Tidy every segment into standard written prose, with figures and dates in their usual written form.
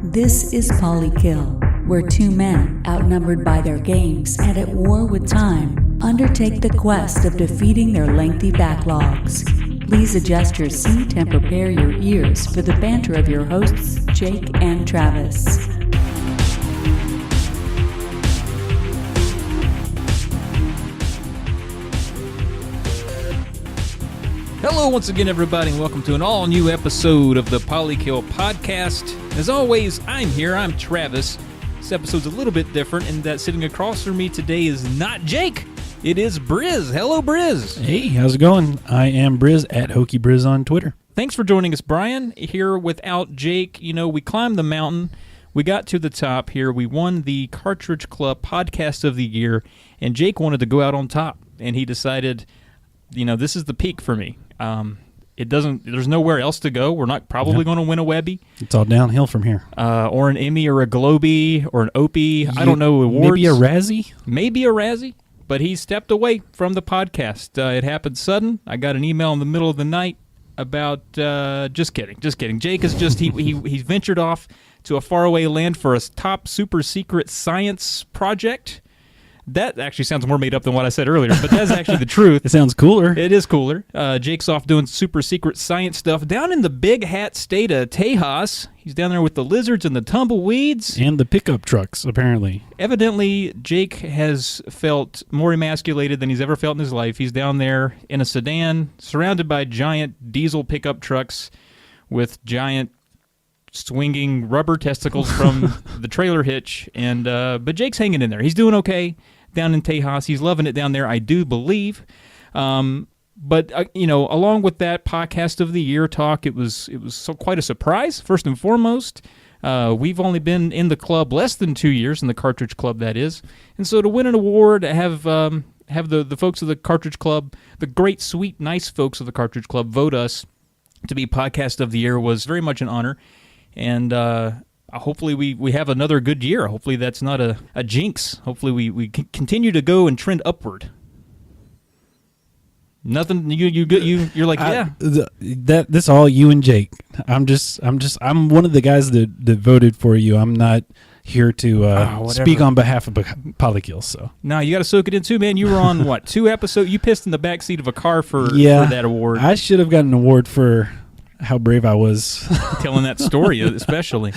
This is Polykill, where two men, outnumbered by their games and at war with time, undertake the quest of defeating their lengthy backlogs. Please adjust your seat and prepare your ears for the banter of your hosts, Jake and Travis. Hello once again, everybody, and welcome to an all-new episode of the Polykill podcast. As always, I'm here. I'm Travis. This episode's a little bit different in that sitting across from me today is not Jake. It is Briz. Hello, Briz. Hey, how's it going? I am Briz at HokeyBriz on Twitter. Thanks for joining us, Brian. Here without Jake, we climbed the mountain. We got to the top here. We won the Cartridge Club Podcast of the Year, and Jake wanted to go out on top, and he decided, this is the peak for me. There's nowhere else to go. We're not probably going to win a Webby. It's all downhill from here. Or an Emmy or a Globie or an Opie. I don't know, awards. Maybe a Razzie? Maybe a Razzie. But he stepped away from the podcast. It happened sudden. I got an email in the middle of the night about, just kidding. Jake is just, he's ventured off to a faraway land for a top super secret science project. That actually sounds more made up than what I said earlier, but that's actually the truth. It sounds cooler. It is cooler. Jake's off doing super secret science stuff down in the big hat state of Tejas. He's down there with the lizards and the tumbleweeds. And the pickup trucks, apparently. Evidently, Jake has felt more emasculated than he's ever felt in his life. He's down there in a sedan, surrounded by giant diesel pickup trucks with giant swinging rubber testicles from the trailer hitch, and but Jake's hanging in there. He's doing okay down in Tejas. He's loving it down there, I do believe. But along with that podcast of the year talk, it was quite a surprise. First and foremost, we've only been in the club less than 2 years, in the Cartridge Club, that is, and so to win an award, have the folks of the Cartridge Club, the great, sweet, nice folks of the Cartridge Club, vote us to be podcast of the year was very much an honor. And hopefully we have another good year. Hopefully that's not a jinx. Hopefully we continue to go and trend upward. Nothing. You're like, yeah. This all you and Jake. I'm one of the guys that voted for you. I'm not here to speak on behalf of Polykill. So no, you got to soak it in too, man. You were on what, 2 episodes? You pissed in the backseat of a car for that award. I should have gotten an award for how brave I was telling that story, especially.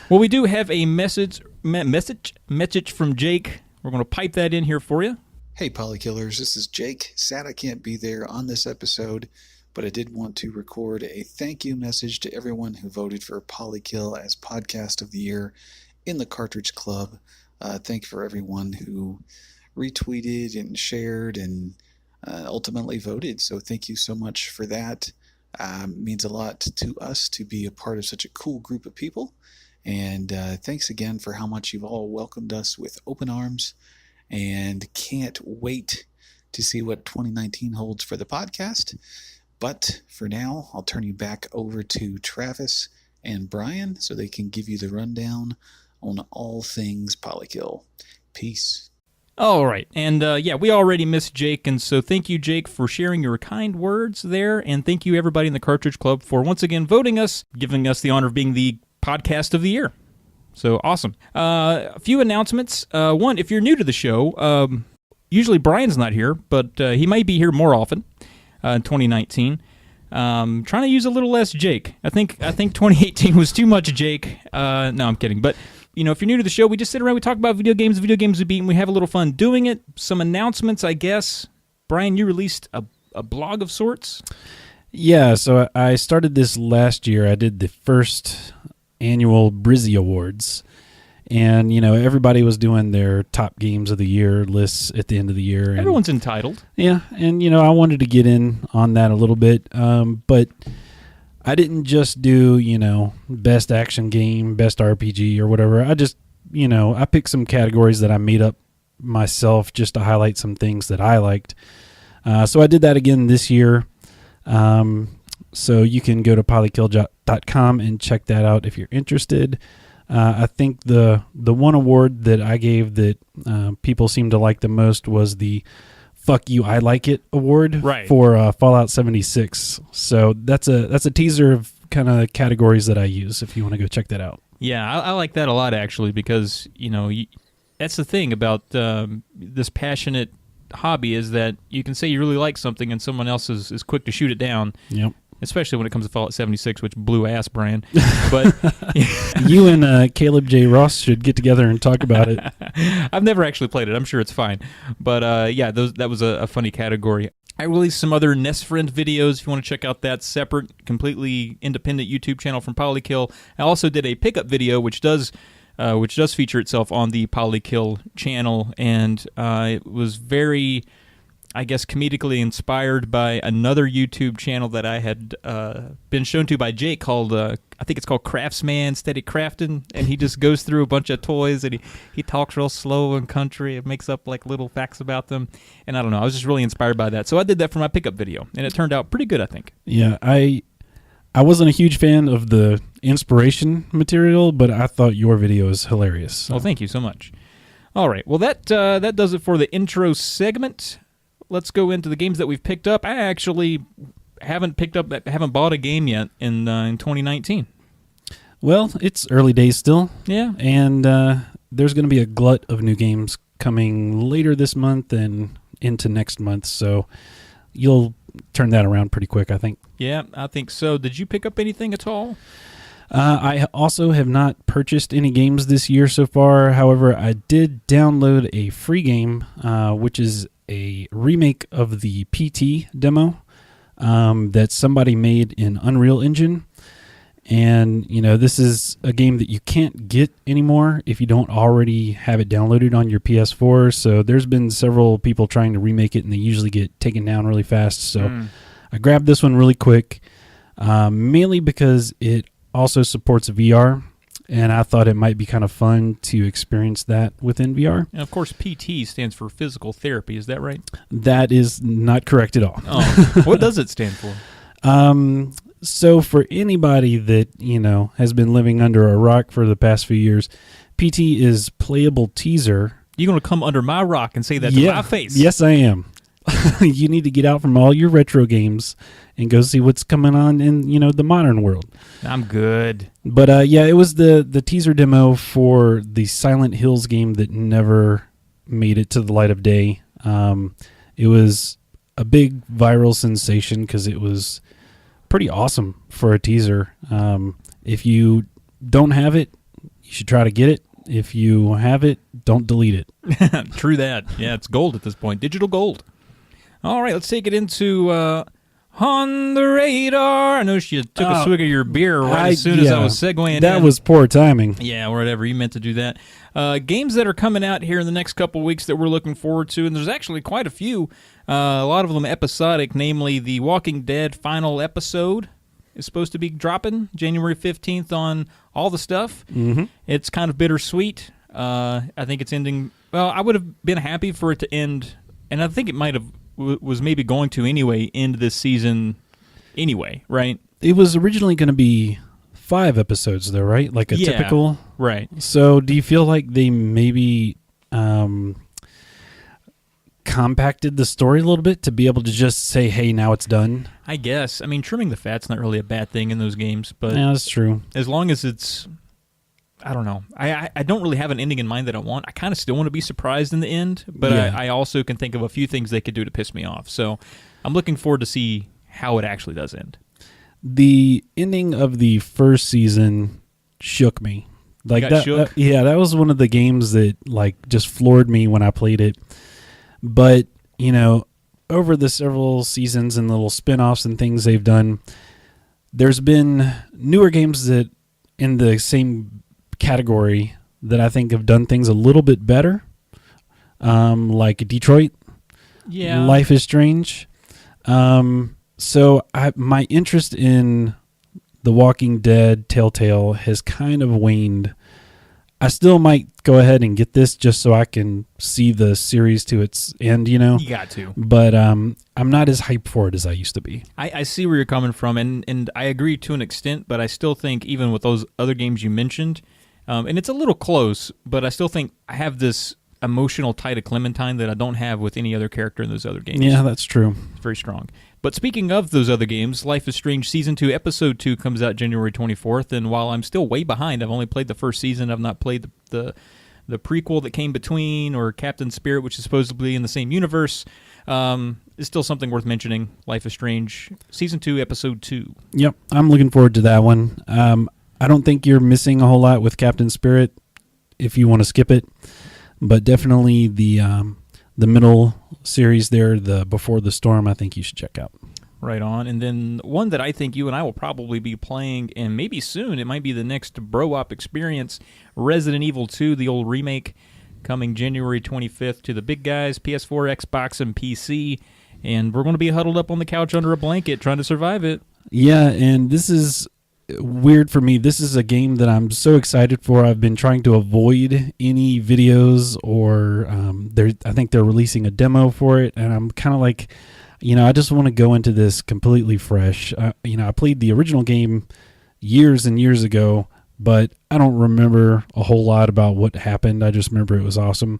Well, we do have a message from Jake. We're going to pipe that in here for you. Hey, Polykillers, this is Jake. Sad I can't be there on this episode, but I did want to record a thank you message to everyone who voted for Polykill as Podcast of the Year in the Cartridge Club. Thank you for everyone who retweeted and shared and ultimately voted. So thank you so much for that. Means a lot to us to be a part of such a cool group of people, and thanks again for how much you've all welcomed us with open arms, and can't wait to see what 2019 holds for the podcast. But for now, I'll turn you back over to Travis and Brian so they can give you the rundown on all things Polykill. Peace. All right, and we already missed Jake, and so thank you, Jake, for sharing your kind words there, and thank you, everybody in the Cartridge Club, for once again voting us, giving us the honor of being the podcast of the year. So awesome. A few announcements. One, if you're new to the show, usually Brian's not here, but he might be here more often in 2019. Trying to use a little less Jake. I think 2018 was too much Jake. No, I'm kidding, but if you're new to the show, we just sit around, we talk about video games we beat, and we have a little fun doing it. Some announcements, I guess. Brian, you released a blog of sorts? Yeah, so I started this last year. I did the first annual Brizzy Awards, and, everybody was doing their top games of the year lists at the end of the year. And, everyone's entitled. Yeah, and, I wanted to get in on that a little bit, but I didn't just do, best action game, best RPG or whatever. I just, I picked some categories that I made up myself just to highlight some things that I liked. So I did that again this year. So you can go to polykill.com and check that out if you're interested. I think the one award that I gave that people seemed to like the most was the Fuck You, I Like It award for Fallout 76. So that's a teaser of kind of categories that I use if you want to go check that out. Yeah, I like that a lot, actually, because, that's the thing about this passionate hobby is that you can say you really like something and someone else is quick to shoot it down. Yep. Especially when it comes to Fallout 76, which blew ass, Brian. But you and Caleb J. Ross should get together and talk about it. I've never actually played it. I'm sure it's fine. But that was a funny category. I released some other Nest Friend videos if you want to check out that separate, completely independent YouTube channel from Polykill. I also did a pickup video, which does feature itself on the Polykill channel, and it was very, I guess, comedically inspired by another YouTube channel that I had been shown to by Jake called, I think it's called Craftsman Steady Crafting, and he just goes through a bunch of toys, and he talks real slow and country, and makes up like little facts about them, and I don't know, I was just really inspired by that, so I did that for my pickup video, and it turned out pretty good, I think. Yeah, I wasn't a huge fan of the inspiration material, but I thought your video is hilarious. So. Well, thank you so much. All right, well, that does it for the intro segment. Let's go into the games that we've picked up. I actually haven't bought a game yet in 2019. Well, it's early days still. Yeah. And there's going to be a glut of new games coming later this month and into next month, so you'll turn that around pretty quick, I think. Yeah, I think so. Did you pick up anything at all? I also have not purchased any games this year so far. However, I did download a free game, which is a remake of the PT demo that somebody made in Unreal Engine. And, this is a game that you can't get anymore if you don't already have it downloaded on your PS4. So there's been several people trying to remake it, and they usually get taken down really fast. So I grabbed this one really quick, mainly because it also supports VR, and I thought it might be kind of fun to experience that within VR. And of course, PT stands for physical therapy. Is that right? That is not correct at all. Oh, what does it stand for? So for anybody that, has been living under a rock for the past few years, PT is playable teaser. You're going to come under my rock and say that to my face? Yes, I am. You need to get out from all your retro games and go see what's coming on in, the modern world. I'm good. But it was the teaser demo for the Silent Hills game that never made it to the light of day. It was a big viral sensation because it was pretty awesome for a teaser. If you don't have it, you should try to get it. If you have it, don't delete it. True that. Yeah, it's gold at this point. Digital gold. All right, let's take it into On the Radar. I know you took a swig of your beer as soon as I was segueing in. That was poor timing. Yeah, whatever. You meant to do that. Games that are coming out here in the next couple weeks that we're looking forward to, and there's actually quite a few. A lot of them episodic, namely the Walking Dead final episode is supposed to be dropping January 15th on all the stuff. Mm-hmm. It's kind of bittersweet. I think it's ending... Well, I would have been happy for it to end, and I think it might have was maybe going to anyway end this season anyway, right? It was originally going to be 5 episodes, though, right? Like a typical... Right. So do you feel like they maybe compacted the story a little bit to be able to just say, hey, now it's done? I guess. I mean, trimming the fat's not really a bad thing in those games, but... Yeah, that's true. As long as it's... I don't know. I don't really have an ending in mind that I want. I kind of still want to be surprised in the end, but I also can think of a few things they could do to piss me off. So I'm looking forward to see how it actually does end. The ending of the first season shook me. Like that, shook? That was one of the games that just floored me when I played it. But, over the several seasons and little spin-offs and things they've done, there's been newer games that in the same category that I think have done things a little bit better, like Detroit. Yeah. Life is Strange. So my interest in The Walking Dead Telltale has kind of waned. I still might go ahead and get this just so I can see the series to its end, You got to. But I'm not as hyped for it as I used to be. I see where you're coming from, and I agree to an extent, but I still think even with those other games you mentioned, and it's a little close, but I still think I have this emotional tie to Clementine that I don't have with any other character in those other games. Yeah, that's true. It's very strong. But speaking of those other games, Life is Strange Season 2, Episode 2 comes out January 24th, and while I'm still way behind, I've only played the first season, I've not played the prequel that came between, or Captain Spirit, which is supposedly in the same universe. It's still something worth mentioning. Life is Strange Season 2, Episode 2. Yep, I'm looking forward to that one. I don't think you're missing a whole lot with Captain Spirit if you want to skip it, but definitely the middle series there, the Before the Storm, I think you should check out. Right on. And then one that I think you and I will probably be playing, and maybe soon, it might be the next Bro-Op experience, Resident Evil 2, the old remake, coming January 25th to the big guys, PS4, Xbox, and PC. And we're going to be huddled up on the couch under a blanket trying to survive it. Yeah, and this is weird for me. This is a game that I'm so excited for. I've been trying to avoid any videos, or I think they're releasing a demo for it, and I'm kind of like, I just want to go into this completely fresh. I played the original game years and years ago, but I don't remember a whole lot about what happened. I just remember it was awesome.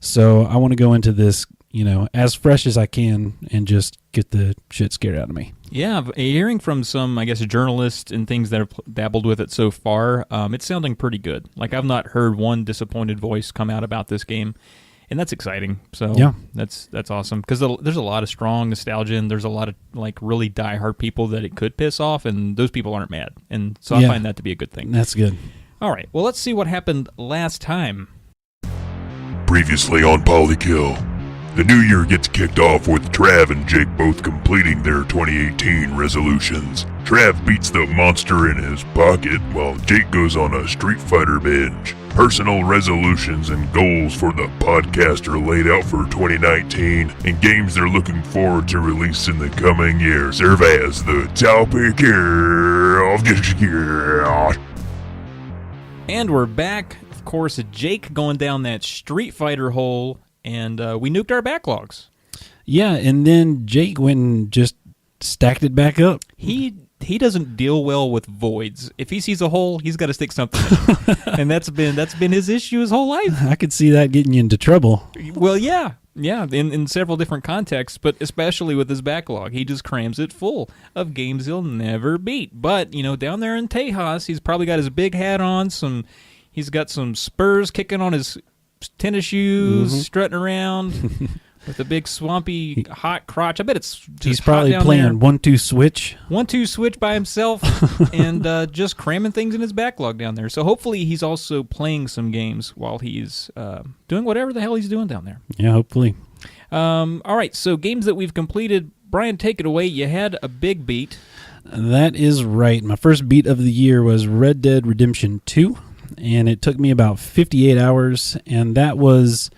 So I want to go into this, as fresh as I can and just get the shit scared out of me. Yeah, hearing from some, I guess, journalists and things that have dabbled with it so far, it's sounding pretty good. Like, I've not heard one disappointed voice come out about this game, and that's exciting. So yeah, that's awesome, because there's a lot of strong nostalgia, and there's a lot of really diehard people that it could piss off, and those people aren't mad, and so I find that to be a good thing. That's good. All right, well, let's see what happened last time. Previously on Polykill, the new year gets kicked off with Trav and Jake both completing their 2018 resolutions. Trav beats the monster in his pocket while Jake goes on a Street Fighter binge. Personal resolutions and goals for the podcast are laid out for 2019, and games they're looking forward to release in the coming year serve as the topic of this year. And we're back. Of course, Jake going down that Street Fighter hole, and we nuked our backlogs. Yeah, and then Jake went and just stacked it back up. He doesn't deal well with voids. If he sees a hole, he's got to stick something in. And that's been his issue his whole life. I could see that getting you into trouble. Well, yeah, in several different contexts, but especially with his backlog. He just crams it full of games he'll never beat. But, down there in Tejas, he's probably got his big hat on, he's got some spurs kicking on his tennis shoes, strutting around with a big swampy hot crotch. I bet it's just he's probably hot down playing there. 1-2 switch. 1-2 switch by himself and just cramming things in his backlog down there. So hopefully he's also playing some games while he's doing whatever the hell he's doing down there. Yeah, hopefully. All right, so games that we've completed. Brian, take it away. You had a big beat. That is right. My first beat of the year was Red Dead Redemption 2. And it took me about 58 hours, and that was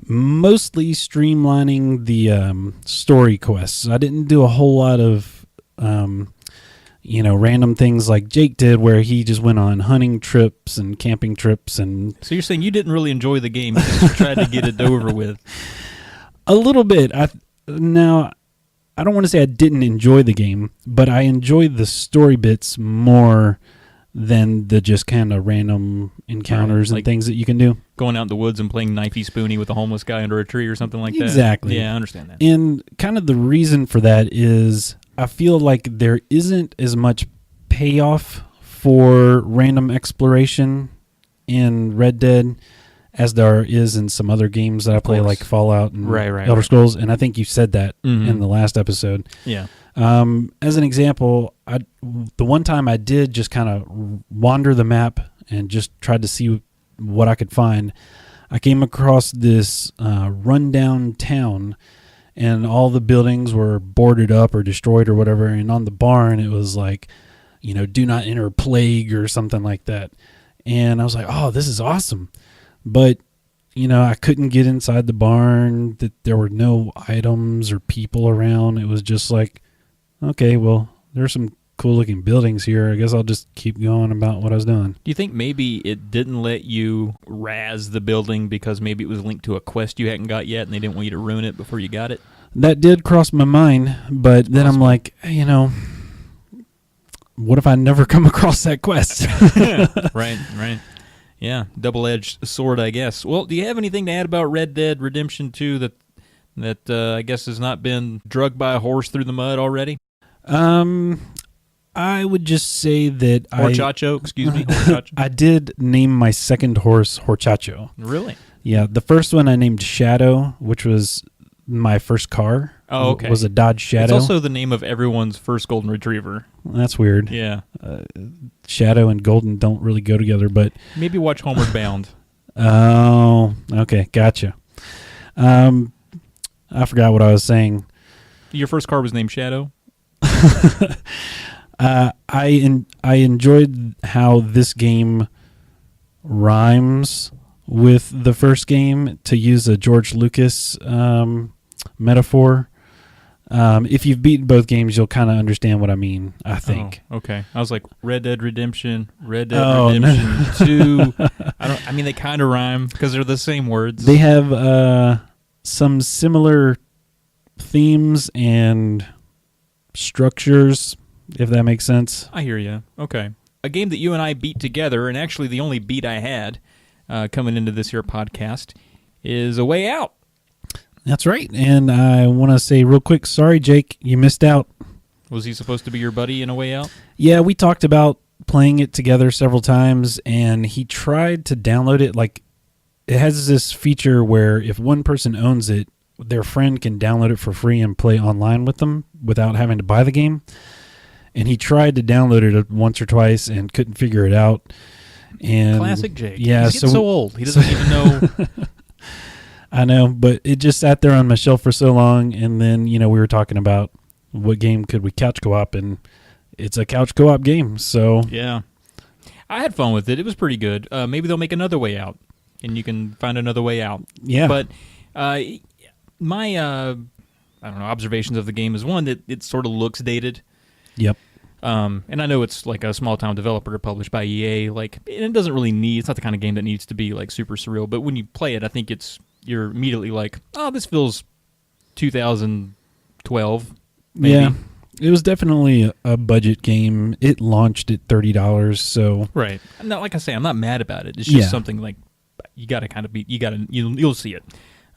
mostly streamlining the story quests. I didn't do a whole lot of, random things like Jake did, where he just went on hunting trips and camping trips. And so you're saying you didn't really enjoy the game, you just tried to get it over with. A little bit. Now, I don't want to say I didn't enjoy the game, but I enjoyed the story bits more than the just kind of random encounters and things that you can do. Going out in the woods and playing knifey spoony with a homeless guy under a tree or something like that. Exactly. Yeah, I understand that. And kind of the reason for that is I feel like there isn't as much payoff for random exploration in Red Dead as there is in some other games that I play, like Fallout and Elder Scrolls. And I think you said that in the last episode. Yeah. As an example, the one time I did just kind of wander the map and just tried to see what I could find, I came across this rundown town, and all the buildings were boarded up or destroyed or whatever, and on the barn it was like, do not enter plague or something like that. And I was like, oh, this is awesome. But I couldn't get inside the barn, that there were no items or people around. It was just like, okay, well, there's some cool looking buildings here. I guess I'll just keep going about what I was doing. Do you think maybe it didn't let you razz the building because maybe it was linked to a quest you hadn't got yet and they didn't want you to ruin it before you got it? That did cross my mind, but then I'm like, what if I never come across that quest? Right. Yeah, double-edged sword, I guess. Well, do you have anything to add about Red Dead Redemption 2 that that I guess has not been drugged by a horse through the mud already? I would just say that Horchacho, excuse me. Horchacho. I did name my second horse Horchacho. Really? Yeah, the first one I named Shadow, which was my first car. Oh, okay. Was a Dodge Shadow. It's also the name of everyone's first golden retriever. That's weird. Yeah. Shadow and golden don't really go together, but Maybe watch Homeward Bound. oh, okay, gotcha. I forgot what I was saying. Your first car was named Shadow? I enjoyed how this game rhymes with the first game, to use a George Lucas metaphor. If you've beaten both games, you'll kind of understand what I mean, I think. Oh, okay. I was like, Red Dead Redemption, Red Dead Oh, Redemption 2. I mean, they kind of rhyme because they're the same words. They have some similar themes and structures, if that makes sense. I hear you. Okay. A game that you and I beat together, and actually the only beat I had coming into this here podcast, is A Way Out. That's right. And I want to say real quick, sorry, Jake, you missed out. Was he supposed to be your buddy in A Way Out? Yeah, we talked about playing it together several times, and he tried to download it. Like, it has this feature where if one person owns it, their friend can download it for free and play online with them without having to buy the game. And he tried to download it once or twice and couldn't figure it out. And Classic Jake. Yeah, He's getting so old. He doesn't even know. I know, but it just sat there on my shelf for so long, and then, we were talking about what game could we couch co-op, and it's a couch co-op game, so... Yeah. I had fun with it. It was pretty good. Maybe they'll make another Way Out, and you can find another way out. Yeah. But my, I don't know, observations of the game is, one, that it sort of looks dated. Yep. And I know it's like a small-time developer published by EA. Like, it doesn't really need... It's not the kind of game that needs to be, like, super surreal, but when you play it, I think you're immediately like, oh, this feels 2012, maybe. Yeah, it was definitely a budget game. It launched at $30, so... Right. No, like I say, I'm not mad about it. It's just something like, you got to kind of you'll see it.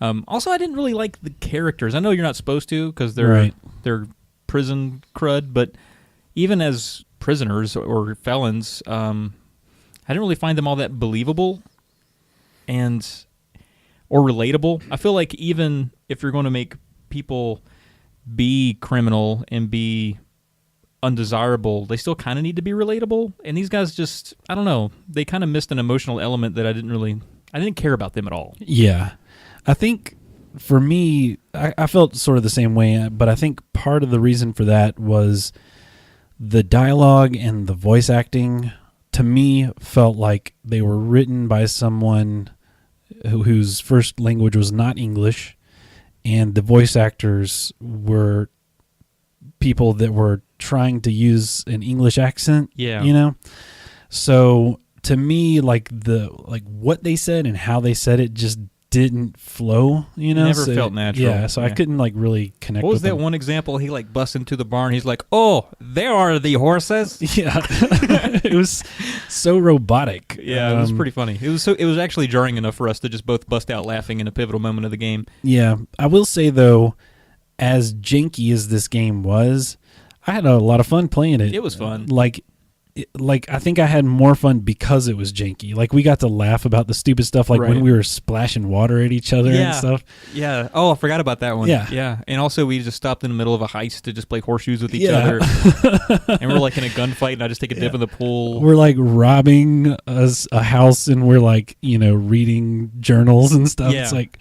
Also, I didn't really like the characters. I know you're not supposed to, because they're prison crud, but even as prisoners or felons, I didn't really find them all that believable or relatable. I feel like even if you're going to make people be criminal and be undesirable, they still kind of need to be relatable. And these guys just, I don't know, they kind of missed an emotional element that I didn't care about them at all. Yeah. I think for me, I felt sort of the same way, but I think part of the reason for that was the dialogue and the voice acting, to me, felt like they were written by someone whose first language was not English, and the voice actors were people that were trying to use an English accent. Yeah. So to me, like what they said and how they said it just didn't flow. It never felt natural. Yeah, so I couldn't really connect. What was with that them. one example? He busts into the barn. He's like, "Oh, there are the horses." Yeah, it was so robotic. Yeah, it was pretty funny. It was actually jarring enough for us to just both bust out laughing in a pivotal moment of the game. Yeah, I will say though, as janky as this game was, I had a lot of fun playing it. It was fun. I think I had more fun because it was janky. Like, we got to laugh about the stupid stuff, like when we were splashing water at each other and stuff. Yeah. Oh, I forgot about that one. Yeah. Yeah. And also, we just stopped in the middle of a heist to just play horseshoes with each other. And we're in a gunfight, and I just take a dip in the pool. We're robbing a house, and we're reading journals and stuff. Yeah. It's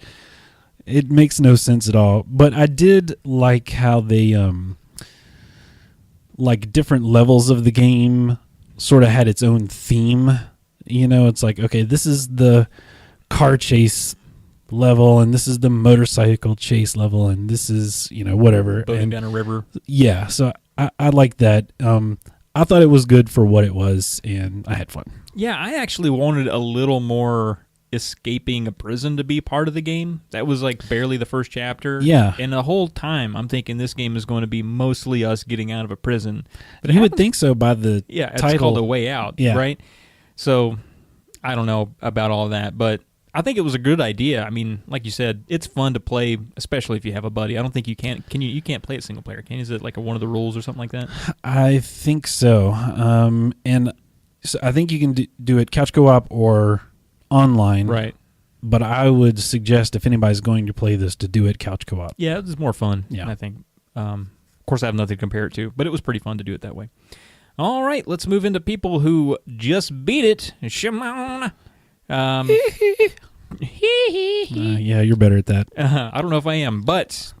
it makes no sense at all. But I did like how they different levels of the game sort of had its own theme. It's okay, this is the car chase level, and this is the motorcycle chase level, and this is whatever. Boating down a river. Yeah, so I like that. I thought it was good for what it was, and I had fun. Yeah, I actually wanted a little more escaping a prison to be part of the game. That was barely the first chapter. Yeah. And the whole time I'm thinking this game is going to be mostly us getting out of a prison. But you would think so by the title. title. It's called A Way Out, right? So I don't know about all that, but I think it was a good idea. I mean, like you said, it's fun to play, especially if you have a buddy. I don't think you can't. You can't play it single player, can you? Is it like one of the rules or something like that? I think so. And so I think you can do it couch co-op or online. Right. But I would suggest if anybody's going to play this to do it couch co-op. Yeah, it's more fun. Yeah. I think. Of course, I have nothing to compare it to, but it was pretty fun to do it that way. All right, let's move into people who just beat it. Shimon. Yeah, you're better at that. I don't know if I am, but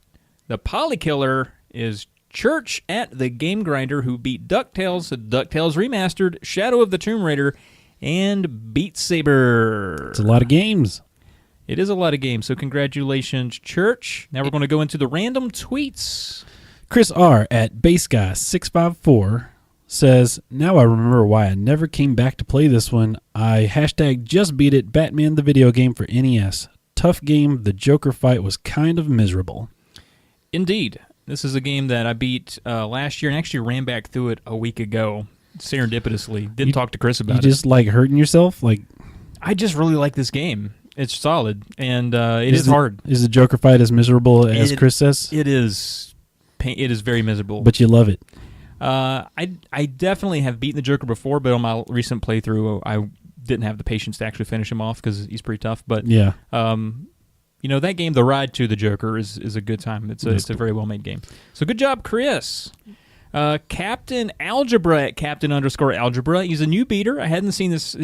the Polykiller is Church at the Game Grinder, who beat DuckTales, DuckTales Remastered, Shadow of the Tomb Raider, and Beat Saber. It's a lot of games. It is a lot of games, so congratulations, Church. Now we're going to go into the random tweets. Chris R. at BaseGuy654 says, now I remember why I never came back to play this one. I #just beat it, Batman the video game for NES. Tough game, the Joker fight was kind of miserable. Indeed. This is a game that I beat last year and actually ran back through it a week ago, serendipitously. Didn't talk to Chris about it. You just like hurting yourself? Like, I just really like this game. It's solid, and it is hard. Is the Joker fight as miserable as Chris says? It is. It is very miserable. But you love it. I definitely have beaten the Joker before, but on my recent playthrough, I didn't have the patience to actually finish him off because he's pretty tough. But yeah, that game, The Ride to the Joker, is a good time. It's a very well made game. So good job, Chris. Captain Algebra at Captain_Algebra. He's a new beater. I hadn't seen this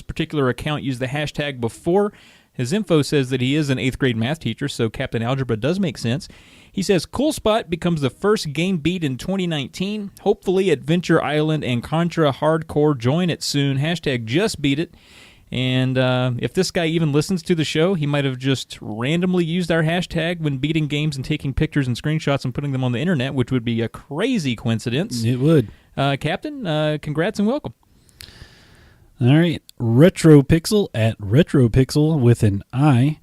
particular account use the hashtag before. His info says that he is an 8th grade math teacher, so Captain Algebra does make sense. He says, Cool Spot becomes the first game beat in 2019. Hopefully Adventure Island and Contra Hardcore join it soon. #just beat it. And if this guy even listens to the show, he might have just randomly used our hashtag when beating games and taking pictures and screenshots and putting them on the internet, which would be a crazy coincidence. It would. Captain, congrats and welcome. All right. RetroPixel at RetroPixel with an I.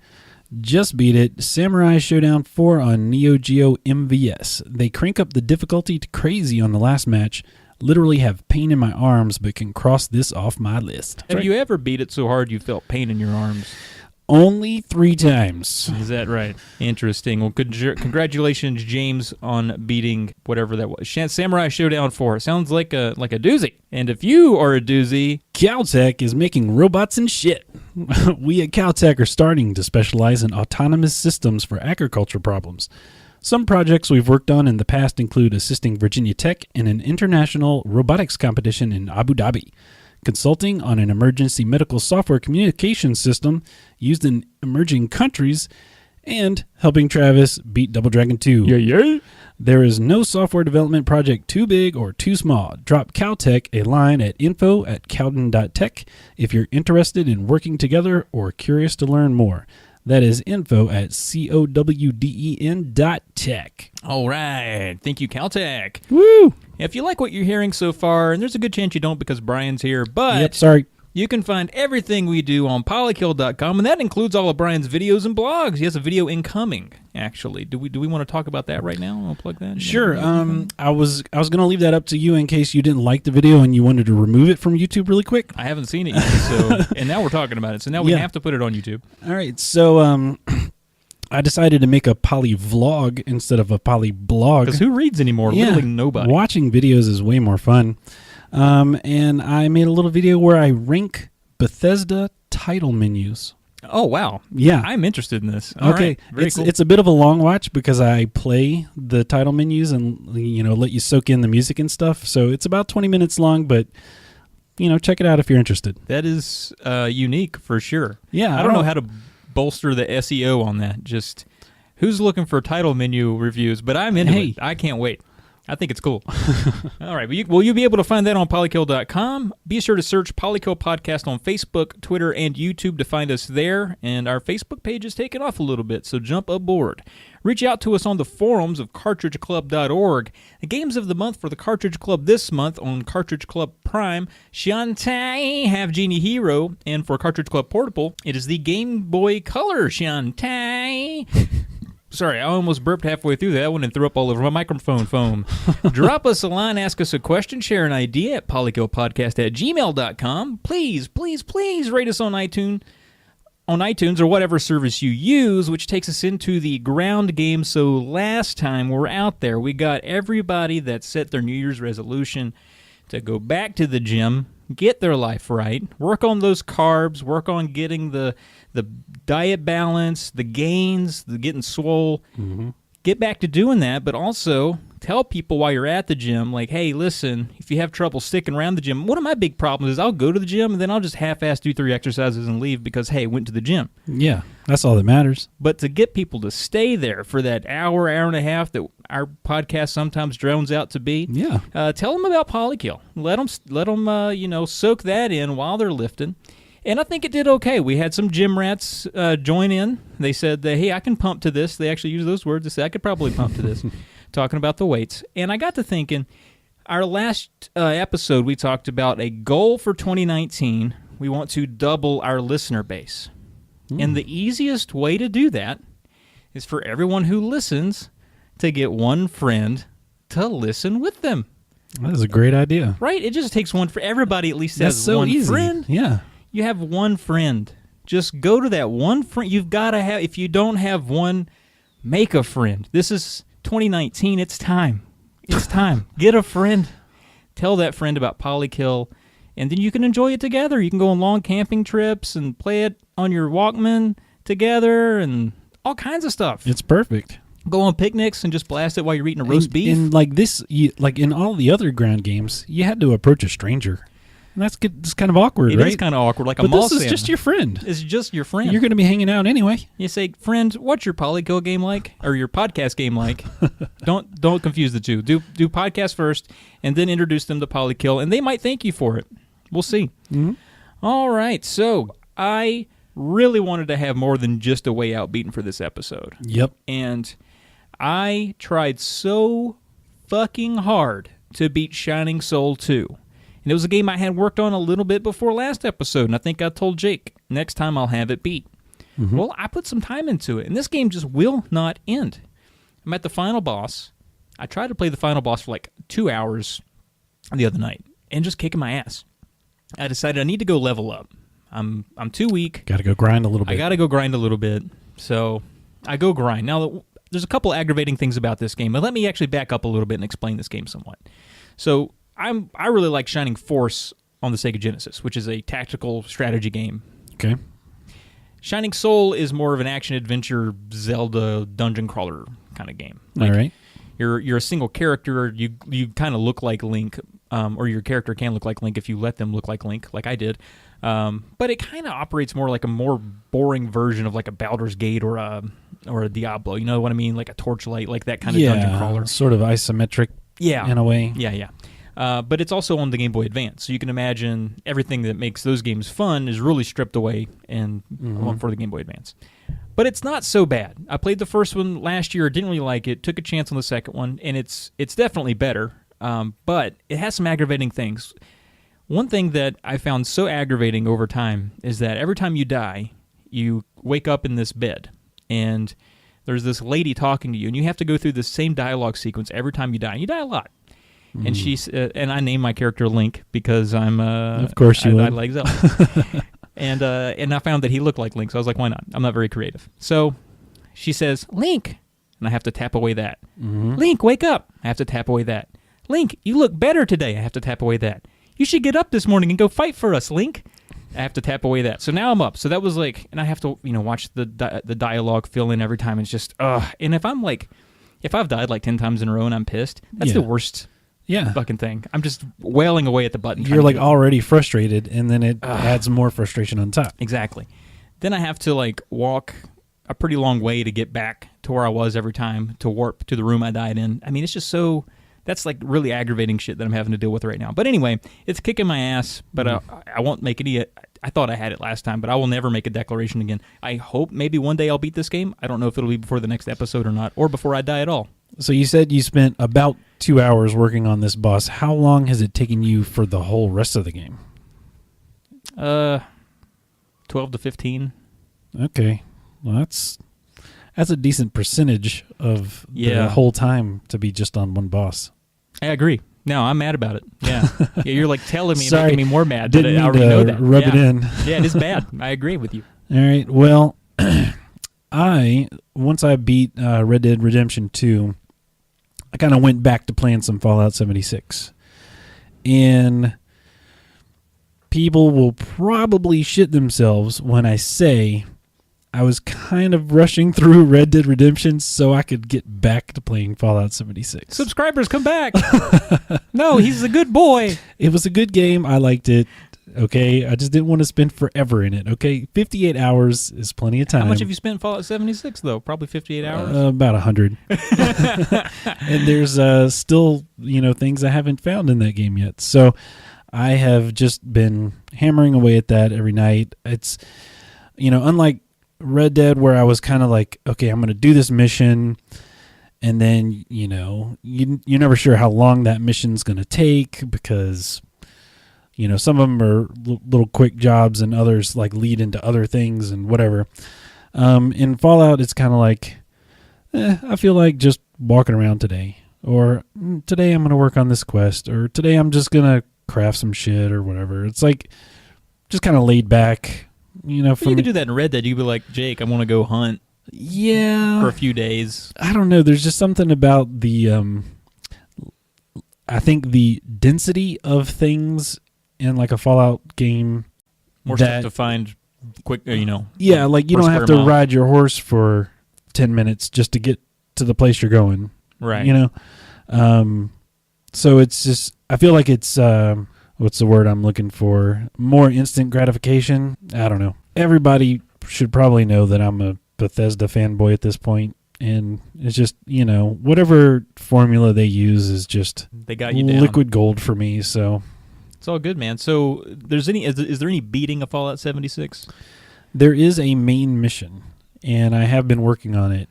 Just beat it. Samurai Showdown 4 on Neo Geo MVS. They crank up the difficulty to crazy on the last match. Literally have pain in my arms, but can cross this off my list. Have you ever beat it so hard you felt pain in your arms? Only 3 times. Is that right? Interesting. Well, congratulations, James, on beating whatever that was. Samurai Showdown 4. Sounds like a doozy. And if you are a doozy, Caltech is making robots and shit. We at Caltech are starting to specialize in autonomous systems for agriculture problems. Some projects we've worked on in the past include assisting Virginia Tech in an international robotics competition in Abu Dhabi, consulting on an emergency medical software communication system used in emerging countries, and helping Travis beat Double Dragon 2. Yeah. There is no software development project too big or too small. Drop Caltech a line at info@cowden.tech if you're interested in working together or curious to learn more. That is info@cowden.tech. All right. Thank you, Caltech. Woo! If you like what you're hearing so far, and there's a good chance you don't because Brian's here, but Yep, sorry. you can find everything we do on polykill.com, and that includes all of Brian's videos and blogs. He has a video incoming, actually. Do we want to talk about that right now? I'll plug that. Sure. I was going to leave that up to you in case you didn't like the video and you wanted to remove it from YouTube really quick. I haven't seen it yet, so and now we're talking about it, so now we have to put it on YouTube. All right. So I decided to make a poly vlog instead of a poly blog. Because who reads anymore? Yeah. Literally nobody. Watching videos is way more fun. And I made a little video where I rank Bethesda title menus. Oh, wow. Yeah. I'm interested in this. All Okay. right. Very cool. It's a bit of a long watch because I play the title menus and, let you soak in the music and stuff. So it's about 20 minutes long, but, check it out if you're interested. That is unique for sure. Yeah. I don't know how to bolster the SEO on that. Just who's looking for title menu reviews, but I'm into it. I can't wait. I think it's cool. All right. Will you be able to find that on polykill.com? Be sure to search Polykill Podcast on Facebook, Twitter, and YouTube to find us there. And our Facebook page is taking off a little bit, so jump aboard. Reach out to us on the forums of cartridgeclub.org. The games of the month for the Cartridge Club this month on Cartridge Club Prime, Shantae Have Genie Hero. And for Cartridge Club Portable, it is the Game Boy Color Shantae. Sorry, I almost burped halfway through that one and threw up all over my microphone foam. Drop us a line, ask us a question, share an idea at polykillpodcast@gmail.com. Please, please, please rate us on iTunes. on iTunes or whatever service you use, which takes us into the ground game. So last time we're out there, we got everybody that set their New Year's resolution to go back to the gym, get their life right, work on those carbs, work on getting the diet balance, the gains, the getting swole. Get back to doing that, but also tell people while you're at the gym, like, hey, listen, if you have trouble sticking around the gym, one of my big problems is I'll go to the gym and then I'll just half-ass do 3 exercises and leave because, hey, went to the gym. Yeah, that's all that matters. But to get people to stay there for that hour and a half that our podcast sometimes drones out to be, tell them about Polykill. Let them soak that in while they're lifting. And I think it did okay. We had some gym rats join in. They said, hey, I can pump to this. They actually used those words. They said, I could probably pump to this, talking about the weights. And I got to thinking, our last episode, we talked about a goal for 2019. We want to double our listener base. And the easiest way to do that is for everyone who listens to get one friend to listen with them. That is a great idea. Right? It just takes one for everybody at least That's has so one easy. friend. Yeah. You have one friend. Just go to that one friend. You've got to have, if you don't have one, make a friend. This is 2019. It's time. It's time. Get a friend. Tell that friend about Polykill, and then you can enjoy it together. You can go on long camping trips and play it on your Walkman together and all kinds of stuff. It's perfect. Go on picnics and just blast it while you're eating a roast beef. And like this, like in all the other ground games, you had to approach a stranger. And that's kind of awkward, right? It is kind of awkward, like a but mall this is just your friend. It's just your friend. You're going to be hanging out anyway. You say, friend, what's your Polykill game like? Or your podcast game like? Don't confuse the two. Do podcast first, and then introduce them to Polykill, and they might thank you for it. We'll see. All right, so I really wanted to have more than just a way out beaten for this episode. Yep. And I tried so fucking hard to beat Shining Soul 2. And it was a game I had worked on a little bit before last episode, and I think I told Jake, next time I'll have it beat. Well, I put some time into it, and this game just will not end. I'm at the final boss. I tried to play the final boss for like 2 hours the other night, and just kicking my ass. I decided I need to go level up. I'm too weak. Got to go grind a little bit. I got to go grind a little bit, so I go grind. Now, there's a couple aggravating things about this game, but let me actually back up a little bit and explain this game somewhat. So I really like Shining Force on the Sega Genesis, which is a tactical strategy game. Okay. Shining Soul is more of an action-adventure Zelda dungeon crawler kind of game. Like, all right. You're a single character. You kind of look like Link, or your character can look like Link if you let them look like Link, like I did. But it kind of operates more like a more boring version of like a Baldur's Gate or a Diablo. You know what I mean? Like a Torchlight, like that kind of dungeon crawler. Sort of isometric. In a way. Yeah. But it's also on the Game Boy Advance, so you can imagine everything that makes those games fun is really stripped away and for the Game Boy Advance. But it's not so bad. I played the first one last year, didn't really like it, took a chance on the second one, and it's definitely better, but it has some aggravating things. One thing that I found so aggravating over time is that every time you die, you wake up in this bed, and there's this lady talking to you, and you have to go through the same dialogue sequence every time you die, and you die a lot. And and I named my character Link because I'm of course you I like Zelda. and I found that he looked like Link, so I was like, why not? I'm not very creative. So she says, Link, and I have to tap away that. Link, wake up. I have to tap away that. Link, you look better today. I have to tap away that. You should get up this morning and go fight for us, Link. I have to tap away that. So now I'm up. So that was like, and I have to watch the dialogue fill in every time. It's just and if I've died like 10 times in a row and I'm pissed, that's the worst. Fucking thing. I'm just wailing away at the button. You're like already frustrated, and then it adds more frustration on top. Exactly. Then I have to like walk a pretty long way to get back to where I was every time to warp to the room I died in. I mean, it's just so. That's like really aggravating shit that I'm having to deal with right now. But anyway, it's kicking my ass. But I won't make any. I thought I had it last time, but I will never make a declaration again. I hope maybe one day I'll beat this game. I don't know if it'll be before the next episode or not, or before I die at all. So you said you spent about 2 hours working on this boss. How long has it taken you for the whole rest of the game? 12 to 15. Okay. Well, that's a decent percentage of the whole time to be just on one boss. I agree. No, I'm mad about it. Yeah. You're like telling me, Sorry, making me more mad. Didn't I already know that. Rub it in. Yeah, it is bad. I agree with you. All right. Well, once I beat Red Dead Redemption 2, I kind of went back to playing some Fallout 76. And people will probably shit themselves when I say I was kind of rushing through Red Dead Redemption so I could get back to playing Fallout 76. Subscribers, come back. No, he's a good boy. It was a good game. I liked it. Okay, I just didn't want to spend forever in it. Okay, 58 hours is plenty of time. How much have you spent in Fallout 76, though? Probably 58 hours? About 100. And there's still, things I haven't found in that game yet. So I have just been hammering away at that every night. It's, unlike Red Dead where I was kind of like, okay, I'm going to do this mission. And then, you're never sure how long that mission's going to take because... some of them are little quick jobs and others like lead into other things and whatever. In Fallout, it's kind of like, I feel like just walking around today. Or today I'm going to work on this quest. Or today I'm just going to craft some shit or whatever. It's like just kind of laid back. You could do that in Red Dead. You'd be like, Jake, I want to go hunt. Yeah. For a few days. I don't know. There's just something about the, I think the density of things in like a Fallout game. More stuff to find quick, Yeah, like you don't have to ride your horse for 10 minutes just to get to the place you're going. Right. So it's just, I feel like it's, what's the word I'm looking for? More instant gratification. I don't know. Everybody should probably know that I'm a Bethesda fanboy at this point. And it's just, whatever formula they use is just they got you down. Liquid gold for me, so... It's all good, man. So, is there any beating of Fallout 76? There is a main mission, and I have been working on it.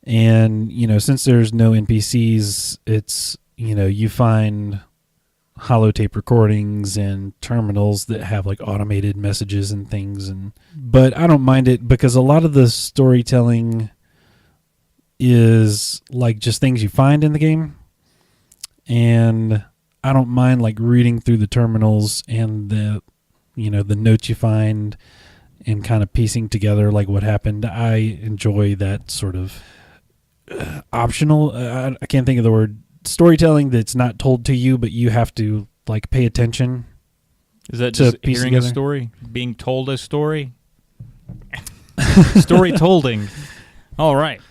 And, since there's no NPCs, it's, you find holotape recordings and terminals that have like automated messages and things. But I don't mind it because a lot of the storytelling is like just things you find in the game. And... I don't mind like reading through the terminals and the notes you find and kind of piecing together like what happened. I enjoy that sort of optional. I can't think of the word storytelling that's not told to you, but you have to like pay attention. Is that just hearing together a story, being told a story? Story tolding. All right.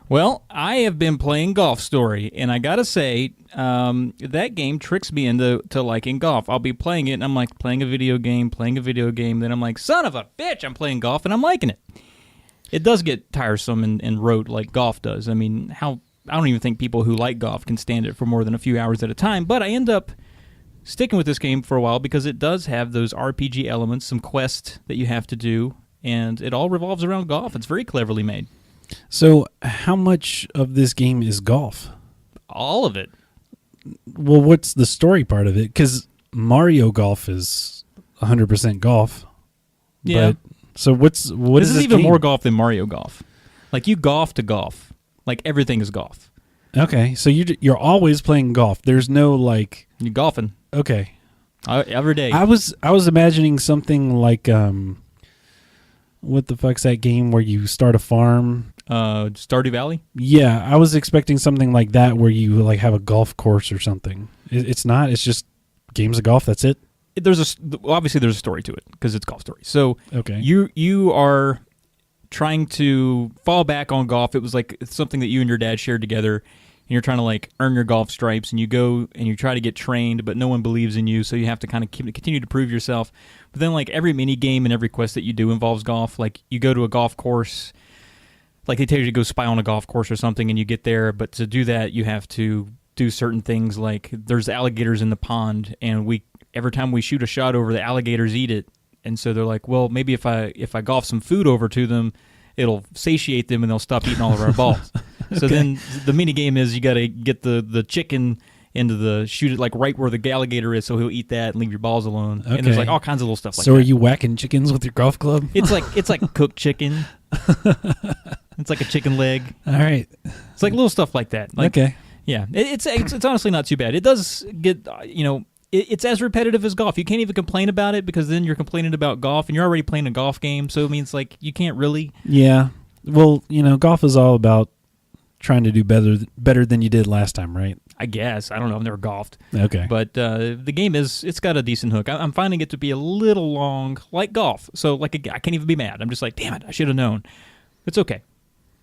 Well, I have been playing Golf Story, and I gotta say, that game tricks me into liking golf. I'll be playing it, and I'm like, playing a video game, then I'm like, son of a bitch, I'm playing golf, and I'm liking it. It does get tiresome and rote like golf does. I mean, I don't even think people who like golf can stand it for more than a few hours at a time, but I end up sticking with this game for a while because it does have those RPG elements, some quests that you have to do, and it all revolves around golf. It's very cleverly made. So how much of this game is golf? All of it. Well, what's the story part of it? Because Mario Golf is 100% golf. Yeah. But, so what is this even game? More golf than Mario Golf. Like you golf to golf. Like everything is golf. Okay, so you're always playing golf. There's no like you're golfing. Okay. Every day. I was imagining something like what the fuck's that game where you start a farm? Stardew Valley? Yeah, I was expecting something like that where you like have a golf course or something. It's not. It's just games of golf. That's it. Obviously there's a story to it because it's Golf Story. So okay, you are trying to fall back on golf. It was like it's something that you and your dad shared together, and you're trying to like earn your golf stripes, and you go and you try to get trained, but no one believes in you, so you have to kind of continue to prove yourself. But then like every mini game and every quest that you do involves golf. Like you go to a golf course. Like they tell you to go spy on a golf course or something and you get there, but to do that you have to do certain things like there's alligators in the pond and every time we shoot a shot over the alligators eat it. And so they're like, well, maybe if I golf some food over to them, it'll satiate them and they'll stop eating all of our balls. Okay. So then the mini game is you got to get the chicken shoot it like right where the alligator is so he'll eat that and leave your balls alone. Okay. And there's like all kinds of little stuff like that. So are you whacking chickens with your golf club? It's like cooked chicken. It's like a chicken leg. All right. It's like little stuff like that. Like, okay. Yeah. It's honestly not too bad. It does get, it's as repetitive as golf. You can't even complain about it because then you're complaining about golf, and you're already playing a golf game, so it means like you can't really. Yeah. Well, golf is all about trying to do better than you did last time, right? I guess. I don't know. I've never golfed. Okay. But the game it's got a decent hook. I'm finding it to be a little long, like golf. So I can't even be mad. I'm just like, damn it, I should have known. It's okay.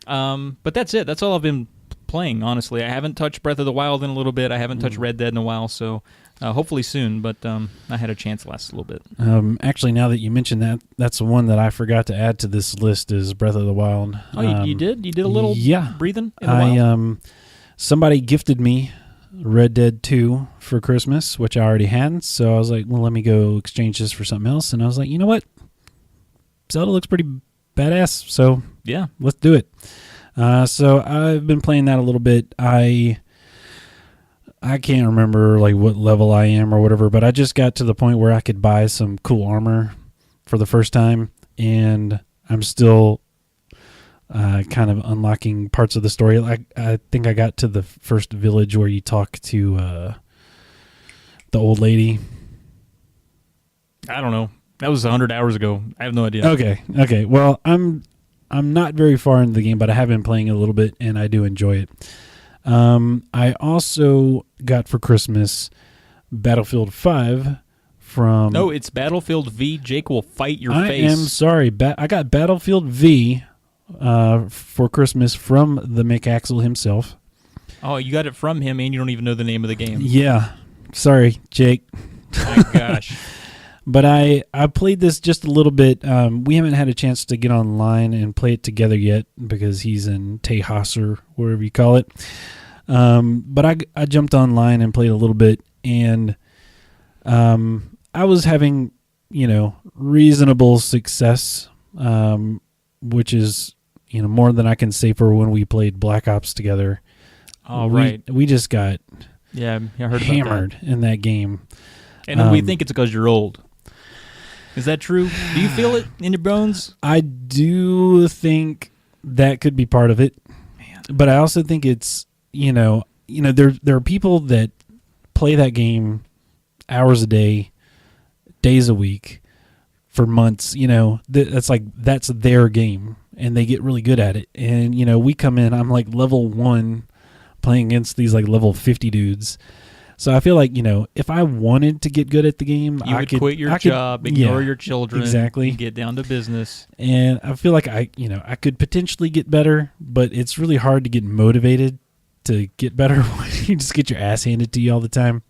But that's it. That's all I've been playing, honestly. I haven't touched Breath of the Wild in a little bit. I haven't touched Red Dead in a while, so hopefully soon. But I had a chance last little bit. Actually, now that you mentioned that, that's the one that I forgot to add to this list is Breath of the Wild. Oh, you did? You did a little breathing in the wild? Somebody gifted me Red Dead 2 for Christmas, which I already had, so I was like, well, let me go exchange this for something else. And I was like, you know what? Zelda looks pretty badass, so yeah, let's do it. So I've been playing that a little bit. I can't remember like what level I am or whatever, but I just got to the point where I could buy some cool armor for the first time, and I'm still kind of unlocking parts of the story. I think I got to the first village where you talk to the old lady. I don't know. That was 100 hours ago. I have no idea. Okay. Well, I'm not very far into the game, but I have been playing it a little bit, and I do enjoy it. I also got for Christmas Battlefield 5 from... No, it's Battlefield V. Jake will fight your I face. am sorry. I got Battlefield V for Christmas from the McAxel himself. Oh, you got it from him, and you don't even know the name of the game. Yeah. Sorry, Jake. My gosh. But I played this just a little bit. We haven't had a chance to get online and play it together yet because he's in Tejas or wherever you call it. But I jumped online and played a little bit, and I was having, reasonable success, which is, more than I can say for when we played Black Ops together. Oh, right. We just got I heard hammered about that. in that game. And we think it's because you're old. Is that true? Do you feel it in your bones? I do think that could be part of it. Man. But I also think it's, there are people that play that game hours a day, days a week, for months. That's their game, and they get really good at it. And, we come in, I'm like level 1 playing against these like level 50 dudes. So I feel like, if I wanted to get good at the game, I could quit your job, ignore your children, exactly, and get down to business. And I feel like I could potentially get better, but it's really hard to get motivated to get better when you just get your ass handed to you all the time.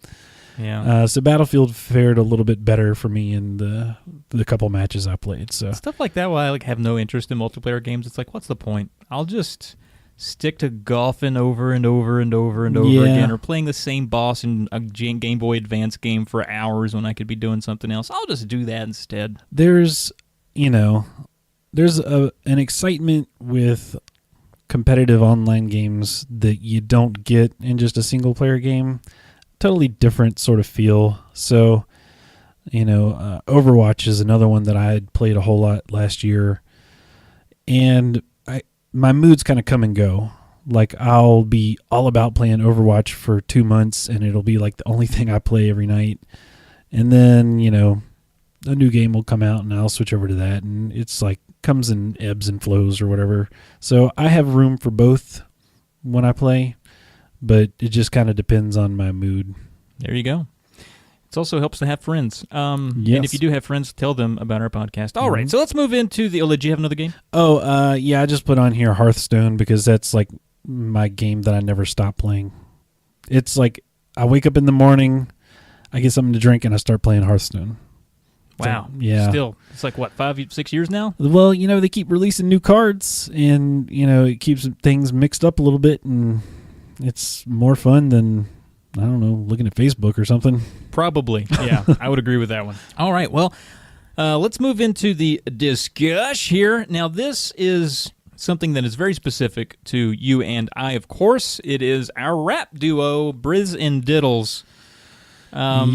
Yeah. So Battlefield fared a little bit better for me in the couple matches I played. So stuff like that, while I have no interest in multiplayer games, it's like, what's the point? I'll just stick to golfing over and over and over and over again, or playing the same boss in a Game Boy Advance game for hours when I could be doing something else. I'll just do that instead. There's an excitement with competitive online games that you don't get in just a single player game. Totally different sort of feel. So, Overwatch is another one that I had played a whole lot last year, and my moods kind of come and go. Like, I'll be all about playing Overwatch for 2 months, and it'll be like the only thing I play every night. And then, a new game will come out, and I'll switch over to that. And it's like, comes in ebbs and flows or whatever. So I have room for both when I play, but it just kind of depends on my mood. There you go. It also helps to have friends. Yes. And if you do have friends, tell them about our podcast. All right, so let's move into the... did you have another game? I just put on here Hearthstone because that's like my game that I never stop playing. It's like I wake up in the morning, I get something to drink, and I start playing Hearthstone. Wow. So, yeah. Still, it's like, what, 5-6 years now? Well, they keep releasing new cards, and, it keeps things mixed up a little bit, and it's more fun than... I don't know, looking at Facebook or something. Probably, yeah. I would agree with that one. All right, well, let's move into the discussion here. Now, this is something that is very specific to you and I, of course. It is our rap duo, Briz and Diddles. How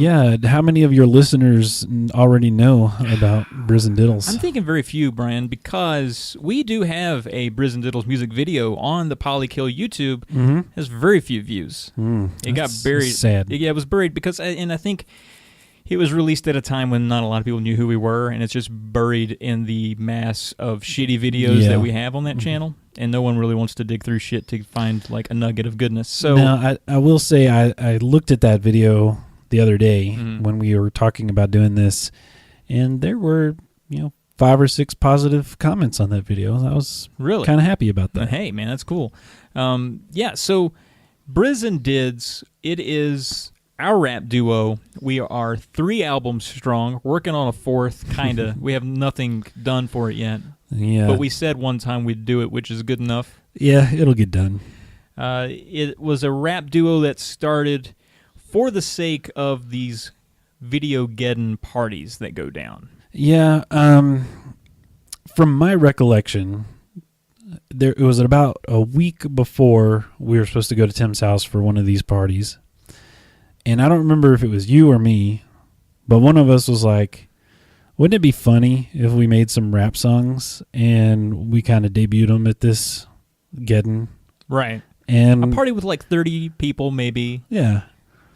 many of your listeners already know about Briz and Diddles? I'm thinking very few, Brian, because we do have a Briz and Diddles music video on the Polykill YouTube. Mm-hmm. It has very few views. It got buried. Sad. Yeah, it was buried because, and I think It was released at a time when not a lot of people knew who we were, and it's just buried in the mass of shitty videos that we have on that channel, and no one really wants to dig through shit to find like a nugget of goodness. So now, I will say I looked at that video the other day when we were talking about doing this, and there were 5 or 6 positive comments on that video. I was really kind of happy about that. Hey, man, that's cool. So Briz and Dids, it is our rap duo. We are 3 albums strong, working on a 4th, kind of. We have nothing done for it yet. Yeah. But we said one time we'd do it, which is good enough. Yeah, it'll get done. It was a rap duo that started for the sake of these Videogeddon parties that go down. Yeah, from my recollection, it was about a week before we were supposed to go to Tim's house for one of these parties. And I don't remember if it was you or me, but one of us was like, wouldn't it be funny if we made some rap songs and we kind of debuted them at this Geddon? Right. And a party with like 30 people maybe. Yeah.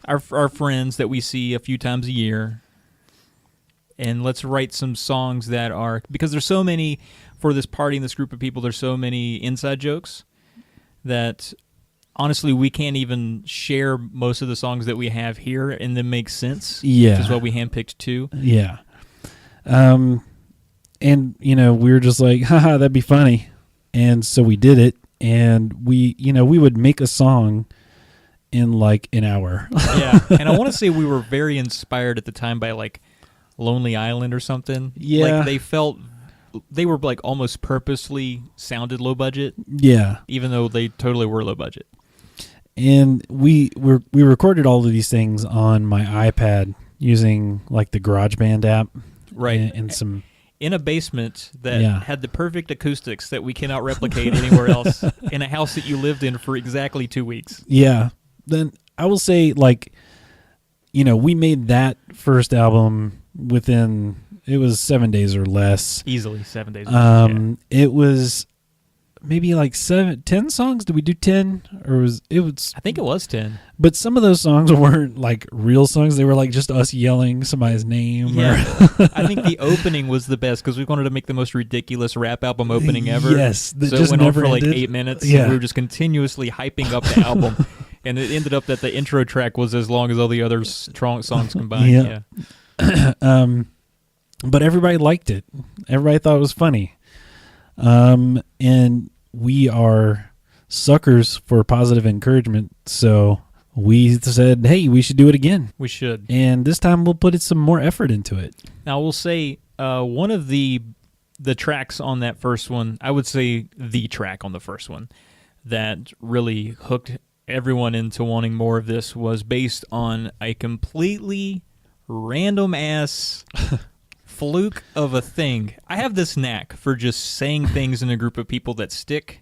Our friends that we see a few times a year. And let's write some songs that are, because there's so many, for this party and this group of people, there's so many inside jokes that honestly we can't even share most of the songs that we have here and then make sense. Yeah. Which is why we handpicked 2. Yeah. And, we were just like, haha, that'd be funny. And so we did it. And we would make a song in like an hour. Yeah. And I want to say we were very inspired at the time by like Lonely Island or something. Yeah. Like they were like almost purposely sounded low budget. Yeah. Even though they totally were low budget. And we recorded all of these things on my iPad using like the GarageBand app. Right. And some in a basement that had the perfect acoustics that we cannot replicate anywhere else in a house that you lived in for exactly 2 weeks. Yeah. Then I will say, like, we made that first album within, it was 7 days or less. Easily 7 days. Yeah. It was maybe like 10 songs. Did we do 10? Or I think it was 10. But some of those songs weren't like real songs. They were like just us yelling somebody's name. Yeah. I think the opening was the best because we wanted to make the most ridiculous rap album opening ever. Yes. So it went on for like 8 minutes. Yeah. And we were just continuously hyping up the album. And it ended up that the intro track was as long as all the other strong songs combined. Yeah. But everybody liked it. Everybody thought it was funny. And we are suckers for positive encouragement. So we said, hey, we should do it again. We should. And this time we'll put some more effort into it. Now, we'll say one of the tracks on that first one, I would say the track on the first one that really hooked everyone into wanting more of this was based on a completely random-ass fluke of a thing. I have this knack for just saying things in a group of people that stick,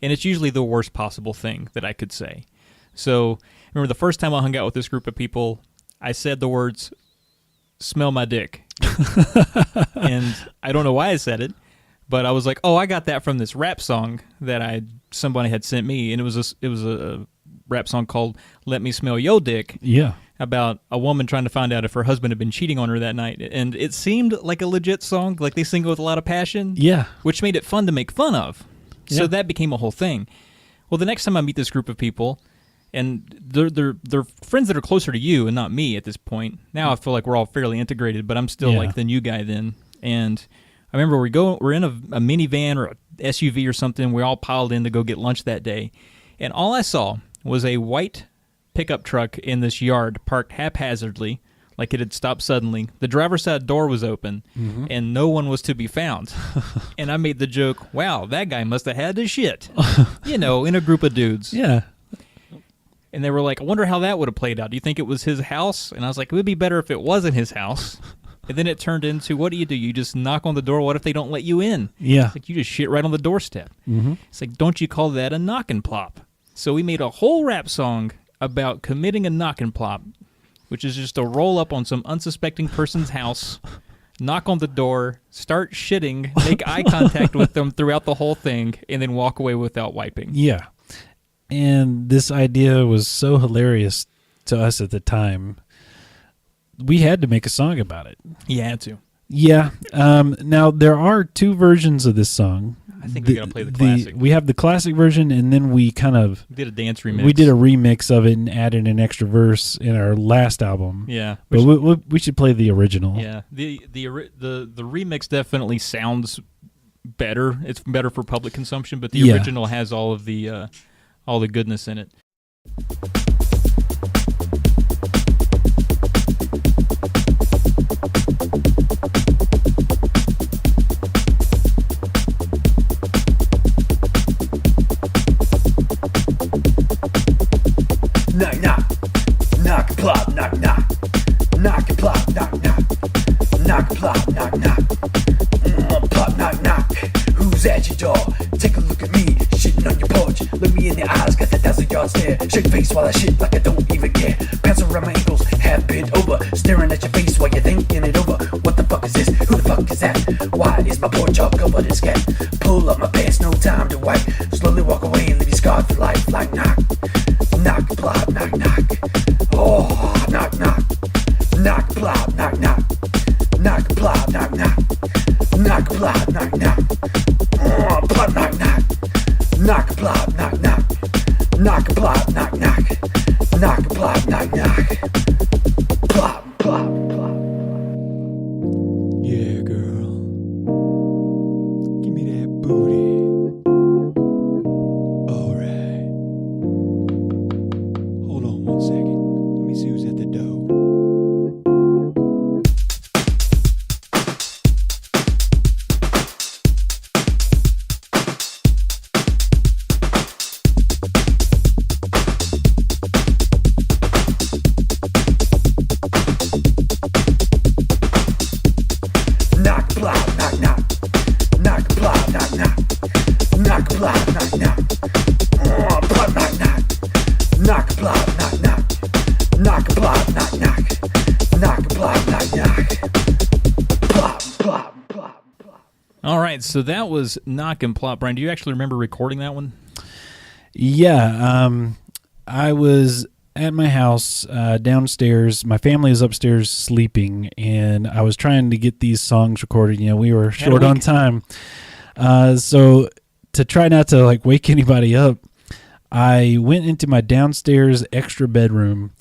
and it's usually the worst possible thing that I could say. So, remember the first time I hung out with this group of people, I said the words, smell my dick. And I don't know why I said it, but I was like, oh, I got that from this rap song that somebody had sent me, and it was a rap song called Let Me Smell Yo Dick. Yeah. About a woman trying to find out if her husband had been cheating on her that night. And it seemed like a legit song, like they sing it with a lot of passion. Yeah. Which made it fun to make fun of. So that became a whole thing. Well, the next time I meet this group of people, and they're friends that are closer to you and not me at this point. Now I feel like we're all fairly integrated, but I'm still like the new guy then. And I remember we're in a minivan or a SUV or something. We all piled in to go get lunch that day. And all I saw was a white pickup truck in this yard parked haphazardly, like it had stopped suddenly. The driver's side door was open, and no one was to be found. And I made the joke, wow, that guy must have had his shit, in a group of dudes. Yeah. And they were like, I wonder how that would have played out. Do you think it was his house? And I was like, it would be better if it wasn't his house. And then it turned into, what do? You just knock on the door. What if they don't let you in? Yeah. It's like, you just shit right on the doorstep. It's like, don't you call that a knock and plop? So we made a whole rap song about committing a knock and plop, which is just to roll up on some unsuspecting person's house, knock on the door, start shitting, make eye contact with them throughout the whole thing, and then walk away without wiping. Yeah. And this idea was so hilarious to us at the time we had to make a song about it. You had to. Yeah. Now there are 2 versions of this song. I think we got to play the classic. We have the classic version, and then we kind of did a dance remix. We did a remix of it and added an extra verse in our last album. Yeah, but we should play the original. Yeah, the remix definitely sounds better. It's better for public consumption, but the original has all the goodness in it. Knock, knock, knock, plop, knock, knock, knock, plop, knock, knock, knock, plop, knock, knock, plop, knock, knock. Who's at your door? Take a look at me, shitting on your porch. Look me in the eyes, got that 1,000-yard stare. Shake face while I shit like I don't even care. Pants around my ankles, half bent over, staring at your face while you're thinking it over. What the fuck is this? Who the fuck is that? Why is my porch all covered in scat? Pull up my pants, no time to wipe. Slowly walk away and leave you scarred for life. Like knock, knock, plop, knock, knock. Oh, knock, knock, knock, plop, knock, knock, knock, plop, knock, knock, knock, plop, knock, knock. Oh, plop, knock, knock, knock, plop, knock, knock, knock, plop, knock, knock, knock, plop, knock, knock, plop, plop, plop. Yeah, girl, give me that booty. All right. Hold on 1 second. Let me see who's at the door. Knock, plop, knock, knock, knock, plop, knock, knock, knock, plop, knock, knock. Oh, plop, knock, knock, knock, plop, knock, knock, knock, plop, knock, knock, knock, plop, knock, knock, plop, plop, plop, plop. All right, so that was Knock and Plop. Brian, do you actually remember recording that one? Yeah. I was at my house downstairs. My family is upstairs sleeping, and I was trying to get these songs recorded. You know, we were short on time. So to try not to like wake anybody up, I went into my downstairs extra bedroom,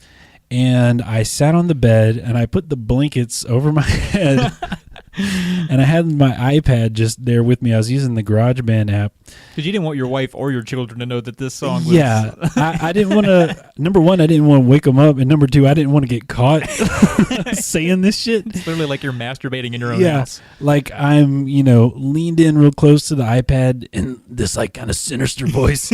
and I sat on the bed, and I put the blankets over my head, and I had my iPad just there with me. I was using the GarageBand app. Because you didn't want your wife or your children to know that this song was... Yeah, I didn't want to... Number one, I didn't want to wake them up, and number two, I didn't want to get caught saying this shit. It's literally like you're masturbating in your own Yeah, house. like I'm, leaned in real close to the iPad in this like kind of sinister voice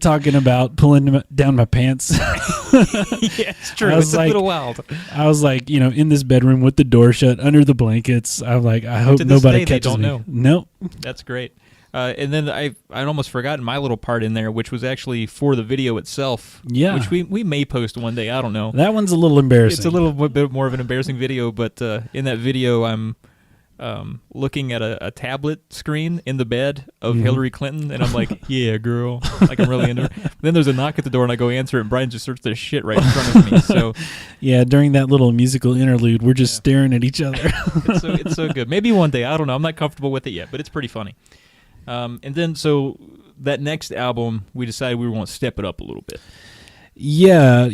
talking about pulling down my pants. Yeah, it's true. It's a little wild. I was like, in this bedroom with the door shut, under the blankets. I'm like, I hope To this nobody day, catches they don't me. know. Nope. That's great. And then I'd almost forgotten my little part in there, which was actually for the video itself. Yeah. Which we may post one day. I don't know. That one's a little embarrassing. It's a little bit more of an embarrassing video, but in that video, I'm looking at a tablet screen in the bed of Hillary Clinton, and I'm like, yeah, girl. Like, I'm really into her. Then there's a knock at the door, and I go answer it, and Brian just starts to shit right in front of me. So, yeah, during that little musical interlude, we're just staring at each other. it's so good. Maybe one day. I don't know. I'm not comfortable with it yet, but it's pretty funny. And then, so that next album, we decided we want to step it up a little bit. Yeah,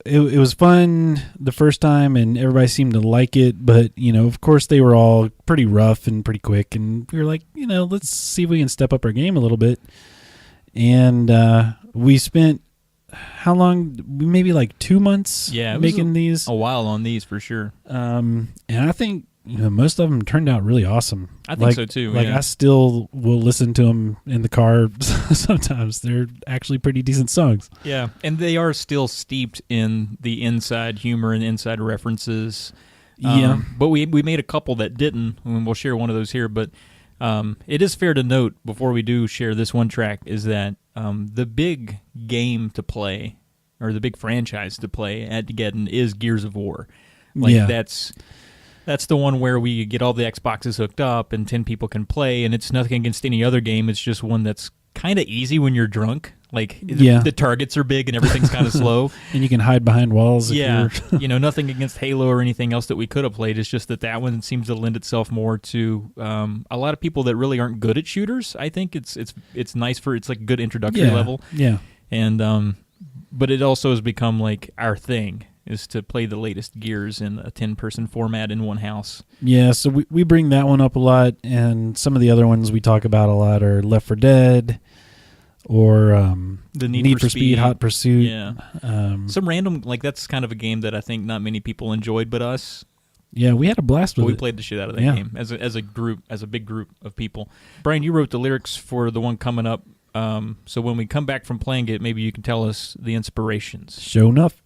it was fun the first time, and everybody seemed to like it. But, of course, they were all pretty rough and pretty quick. And we were like, let's see if we can step up our game a little bit. And we spent, how long? Maybe like 2 months making these. A while on these, for sure. And I think, most of them turned out really awesome. I think so, too. Like, yeah. I still will listen to them in the car sometimes. They're actually pretty decent songs. Yeah, and they are still steeped in the inside humor and inside references. Yeah. But we made a couple that didn't, and we'll share one of those here. But it is fair to note, before we do share this one track, is that the big game to play, or the big franchise to play at Geddon, is Gears of War. That's the one where we get all the Xboxes hooked up and 10 people can play, and it's nothing against any other game. It's just one that's kind of easy when you're drunk. Like Yeah. the targets are big and everything's kind of slow. And you can hide behind walls. If Yeah, you're nothing against Halo or anything else that we could have played. It's just that one seems to lend itself more to a lot of people that really aren't good at shooters. I think it's nice it's like a good introductory level. Yeah. And but it also has become like our thing is to play the latest Gears in a 10-person format in one house. Yeah, so we bring that one up a lot, and some of the other ones we talk about a lot are Left 4 Dead or the Need for Speed, Hot Pursuit. Yeah. Some random, like that's kind of a game that I think not many people enjoyed but us. Yeah, we had a blast with But we it. played the shit out of that game as a group, as a big group of people. Brian, you wrote the lyrics for the one coming up. So when we come back from playing it, maybe you can tell us the inspirations. Sure enough.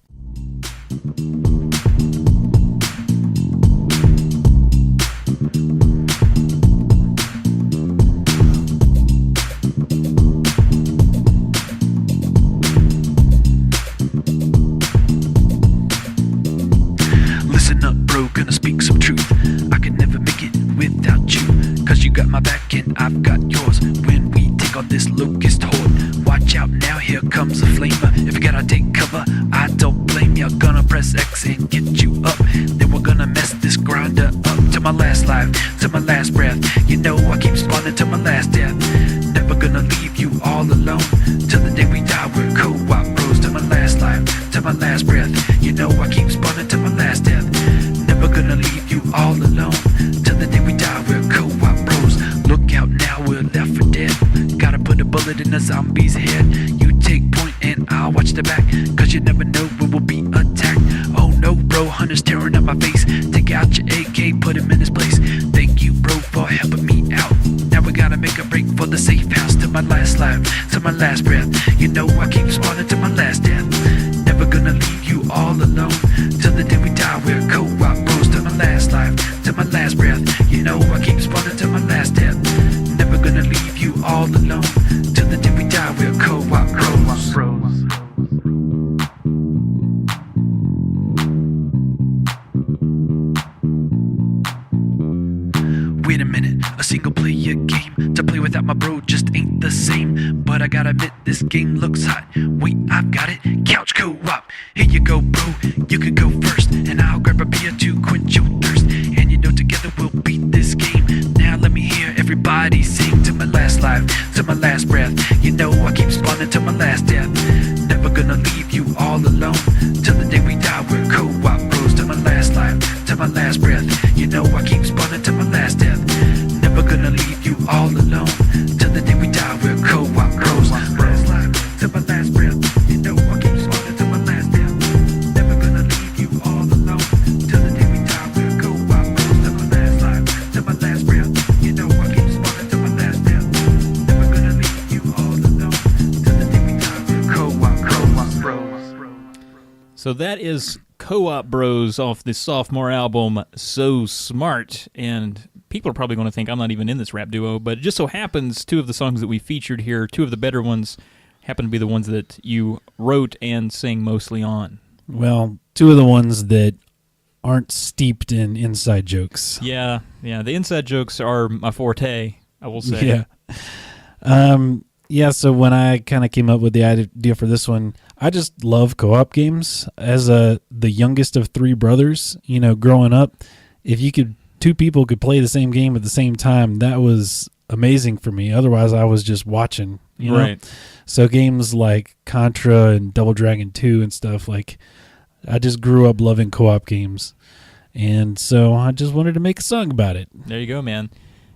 Listen up, bro, gonna speak some truth. I can never make it without you, cause you got my back and I've got yours. When we take on this locust horde, watch out now, here comes a flamer. If you gotta take cover, I don't blame you. Gonna press X and get you up. Then we're gonna mess this grinder up to my last life, to my last breath. You know I keep spawning to my last death. Never gonna leave you all alone till the day we die. We're co-op bros to my last life, to my last breath. You know I keep spawning to my last death. Never gonna leave you all alone till the day we die. We're co-op bros. Look out now, we're left for dead. Gotta put a bullet in a zombie's head. You take point and I'll watch the back, cause you never know when we'll be attacked. Oh no, bro, hunters tearing up my face. Take out your AK, put him in his place. Thank you, bro, for helping me out. Now we gotta make a break for the safe house. To my last life, to my last breath. You know I keep spawning to my last death. Never gonna leave you all alone till the day we die. We're co-op bros to my last life, to my last breath. You know I keep spawning to my last death. Never gonna leave you all alone till the day we die. We're co-op bros. Wait a minute, a single player game to play without my bro just ain't the same. But I gotta admit, this game looks hot. Wait, I've got it, couch co-op. Here you go, bro, you can go first, and I'll grab a beer to quench your thirst. And you know together we'll beat this game. Now let me hear everybody sing to my last life, to my last breath. You know I keep spawning to my last death. Never gonna leave you all alone till the day we die. We're co-op bros to my last life, to my last breath. You know I keep spawning to my last death. Never gonna leave you all alone till the day we die. We're co-op bros. Last life, to my last breath. You know I keep spawning to my last death. Never gonna leave you all alone till the day we die. We're co-op bros to my last life, to my last breath. You know I keep spawning to my last death. Never gonna leave you all alone till the day we die. We're co-op bros. So that is Co-op Bros off the sophomore album, So Smart. And people are probably going to think I'm not even in this rap duo, but it just so happens two of the songs that we featured here, two of the better ones, happen to be the ones that you wrote and sing mostly on. Well, two of the ones that aren't steeped in inside jokes. Yeah, the inside jokes are my forte, I will say. Yeah, so when I kind of came up with the idea for this one, I just love co-op games. As the youngest of three brothers, growing up, if two people could play the same game at the same time, that was amazing for me. Otherwise, I was just watching, Right. So games like Contra and Double Dragon 2 and stuff, like, I just grew up loving co-op games. And so I just wanted to make a song about it. There you go, man.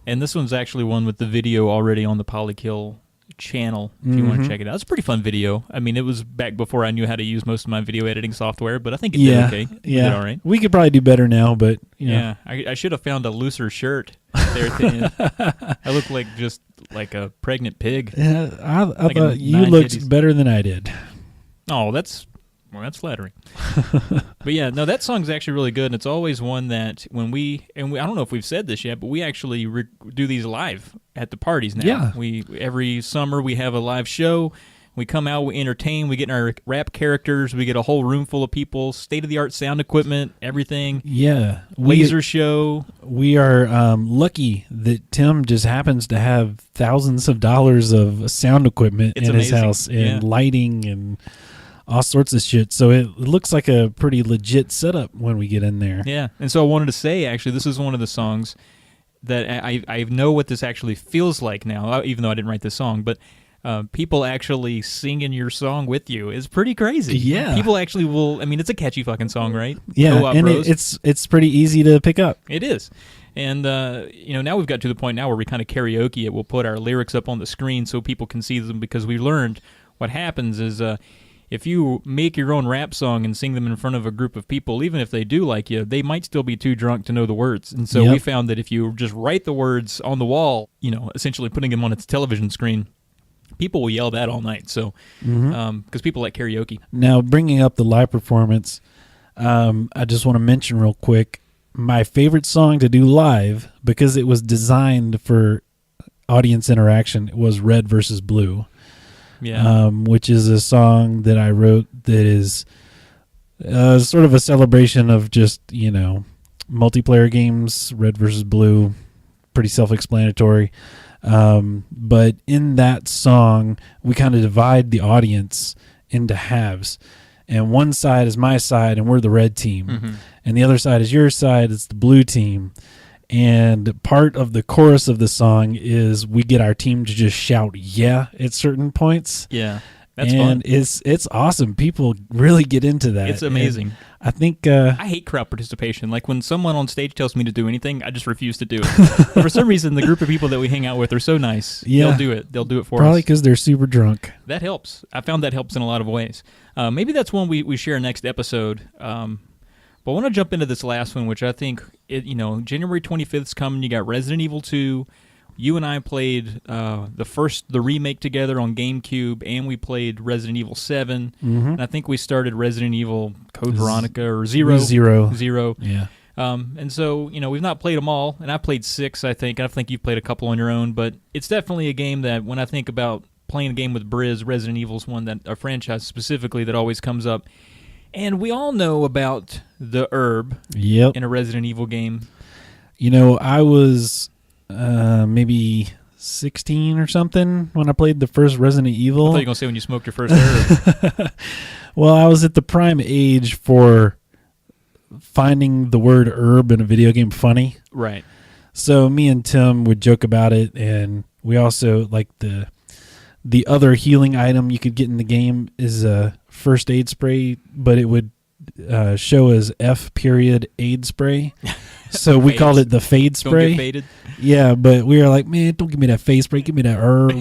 And this one's actually one with the video already on the Polykill channel, if you want to check it out. It's a pretty fun video. I mean, it was back before I knew how to use most of my video editing software, but I think it did okay. It did all right. We could probably do better now, but yeah, I should have found a looser shirt there at the end. I look just like a pregnant pig. Yeah, I Like thought you looked better than I did. Oh, that's flattering. But yeah, no, that song's actually really good, and it's always one that when we I don't know if we've said this yet, but we actually do these live at the parties now. Yeah. Every summer we have a live show. We come out, we entertain, we get in our rap characters, we get a whole room full of people, state-of-the-art sound equipment, everything. Yeah. Laser show. We are lucky that Tim just happens to have thousands of dollars of sound equipment It's in amazing. his house and Yeah. lighting and all sorts of shit. So it looks like a pretty legit setup when we get in there. Yeah, and so I wanted to say, actually, this is one of the songs that I know what this actually feels like now, even though I didn't write this song, but people actually singing your song with you is pretty crazy. Yeah. People actually will, I mean, it's a catchy fucking song, right? Yeah, Co-op and Bros. it's pretty easy to pick up. It is. And, now we've got to the point now where we kind of karaoke it. We'll put our lyrics up on the screen so people can see them, because we learned what happens is if you make your own rap song and sing them in front of a group of people, even if they do like you, they might still be too drunk to know the words. And so we found that if you just write the words on the wall, essentially putting them on its television screen, people will yell that all night. So, because people like karaoke. Now, bringing up the live performance, I just want to mention real quick, my favorite song to do live, because it was designed for audience interaction, was Red versus Blue. Yeah. Which is a song that I wrote that is sort of a celebration of just, multiplayer games, Red versus Blue, pretty self-explanatory. But in that song, we kind of divide the audience into halves. And one side is my side, and we're the red team. Mm-hmm. And the other side is your side, it's the blue team. And part of the chorus of the song is we get our team to just shout "yeah" at certain points. Yeah, that's and fun. It's awesome. People really get into that. It's amazing. And I think I hate crowd participation. Like when someone on stage tells me to do anything, I just refuse to do it. For some reason, the group of people that we hang out with are so nice. Yeah. They'll do it. They'll do it for probably us. because they're super drunk. That helps. I found that helps in a lot of ways. Maybe that's one we share next episode. But I want to jump into this last one, which I think, January 25th is coming. You got Resident Evil 2. You and I played the remake together on GameCube, and we played Resident Evil 7. Mm-hmm. And I think we started Resident Evil Code Veronica or Zero. Zero. Yeah. And so, we've not played them all, and I've played 6, I think. I think you've played a couple on your own, but it's definitely a game that when I think about playing a game with Briz, Resident Evil's one that, a franchise specifically, that always comes up. And we all know about the herb in a Resident Evil game. I was maybe 16 or something when I played the first Resident Evil. I thought you were going to say when you smoked your first herb. Well, I was at the prime age for finding the word herb in a video game funny. Right. So me and Tim would joke about it, and we also, like, the other healing item you could get in the game is a first aid spray, but it would show as F.aid spray. So we called it the fade spray. Don't get faded. Yeah, but we were like, man, don't give me that fade spray. Give me that herb.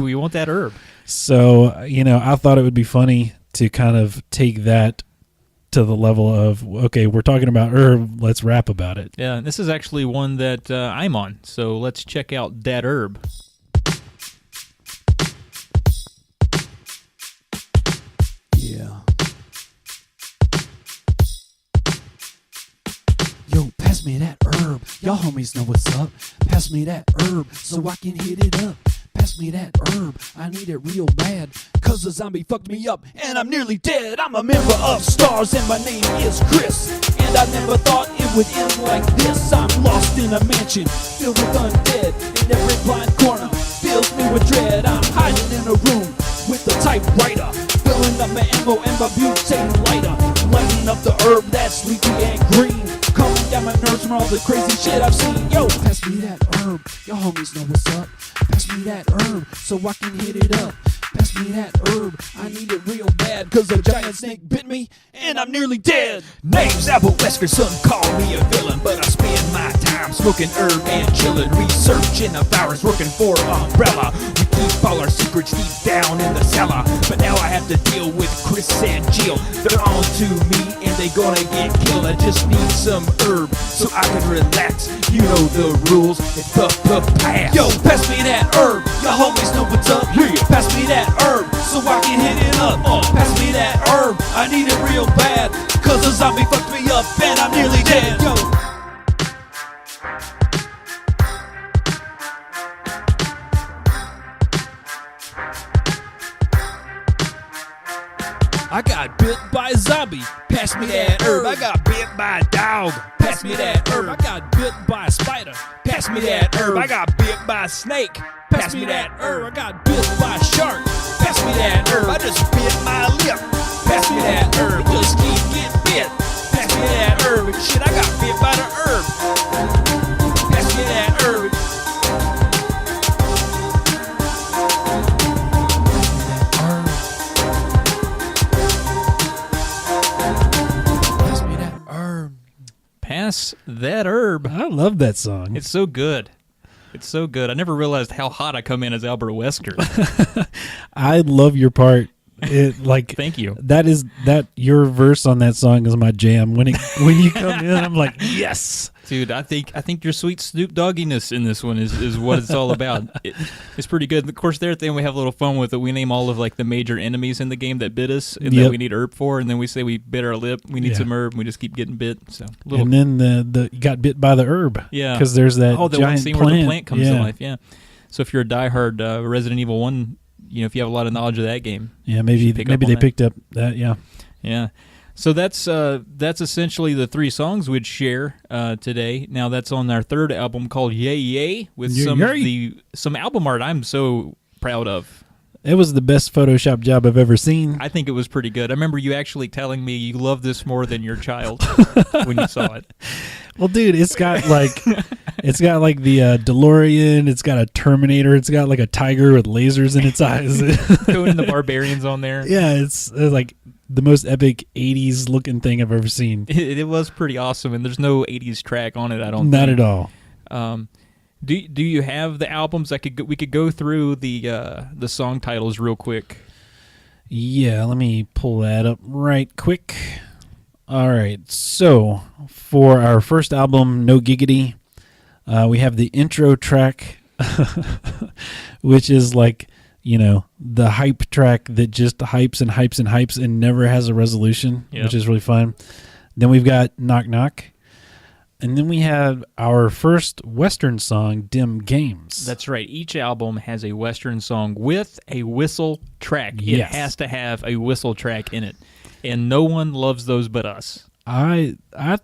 We want that herb. So, I thought it would be funny to kind of take that to the level of, okay, we're talking about herb, let's rap about it. Yeah, and this is actually one that I'm on. So let's check out that herb. Yeah. Yo, pass me that herb. Y'all homies know what's up. Pass me that herb so I can hit it up. Pass me that herb, I need it real bad. Cause a zombie fucked me up and I'm nearly dead. I'm a member of Stars and my name is Chris. And I never thought it would end like this. I'm lost in a mansion filled with undead. And every blind corner fills me with dread. I'm hiding in a room with a typewriter, filling up my ammo and my butane lighter. Lighting up the herb that's leafy and green, calming down my nerves from all the crazy shit I've seen. Yo, pass me that herb, y'all homies know what's up. Pass me that herb so I can hit it up. Pass me that herb, I need it real bad. Cause a giant snake bit me and I'm nearly dead. Name's Apple Wesker, some call me a villain, but I spend my time smoking herb and chillin', researching a virus working for Umbrella. We keep all our secrets deep down in the cellar, but now I have to deal with Chris and Jill. They're on to me and they gonna get killed. I just need some herb so I can relax. You know the rules, it's pass. Yo, pass me that herb, your homies know what's up. Yeah. Pass me that herb so I can hit it up. Pass me that herb, I need it real bad. Cause a zombie fucked me up and I'm nearly dead. Yo. got bit by a zombie. Pass me that herb. I got bit by a dog. Pass me that herb. I got bit by a spider. Pass me that herb. I got bit by a snake. Pass me that herb. I got bit by a shark. Pass me that herb. I just bit my lip. Pass me that herb. Just keep getting bit. Pass me that herb. Shit, I got bit by the herb. Pass me that herb. Pass me that herb. Pass that herb. I love that song. It's so good. It's so good. I never realized how hot I come in as Albert Wesker. I love your part. It like Thank you. That your verse on that song is my jam. When you come in, I'm like, yes. Dude, I think your sweet Snoop Dogginess in this one is what it's all about. It's pretty good. Of course, there at the end we have a little fun with it. We name all of like the major enemies in the game that bit us and that we need herb for, and then we say we bit our lip. We need some herb. And we just keep getting bit. So and then the you got bit by the herb. Yeah, because there's that the giant one scene plant. where the plant comes to life. Yeah. So if you're a diehard Resident Evil 1, if you have a lot of knowledge of that game, maybe they picked up that. Yeah. So that's essentially the three songs we'd share today. Now that's on our third album called Yay Yay with some album art I'm so proud of. It was the best Photoshop job I've ever seen. I think it was pretty good. I remember you actually telling me you love this more than your child when you saw it. Well, dude, it's got like the DeLorean. It's got a Terminator. It's got like a tiger with lasers in its eyes. Throwing the barbarians on there. Yeah, it's like the most epic 80s looking thing I've ever seen. It was pretty awesome, and there's no 80s track on it, I don't Not think. at all. Do you have the albums? We could go through the song titles real quick. Yeah, let me pull that up right quick. All right, so for our first album, No Giggity, we have the intro track, which is like, the hype track that just hypes and hypes and hypes and never has a resolution, which is really fun. Then we've got Knock Knock. And then we have our first Western song, Dim Games. That's right. Each album has a Western song with a whistle track. Yes. It has to have a whistle track in it. And no one loves those but us. I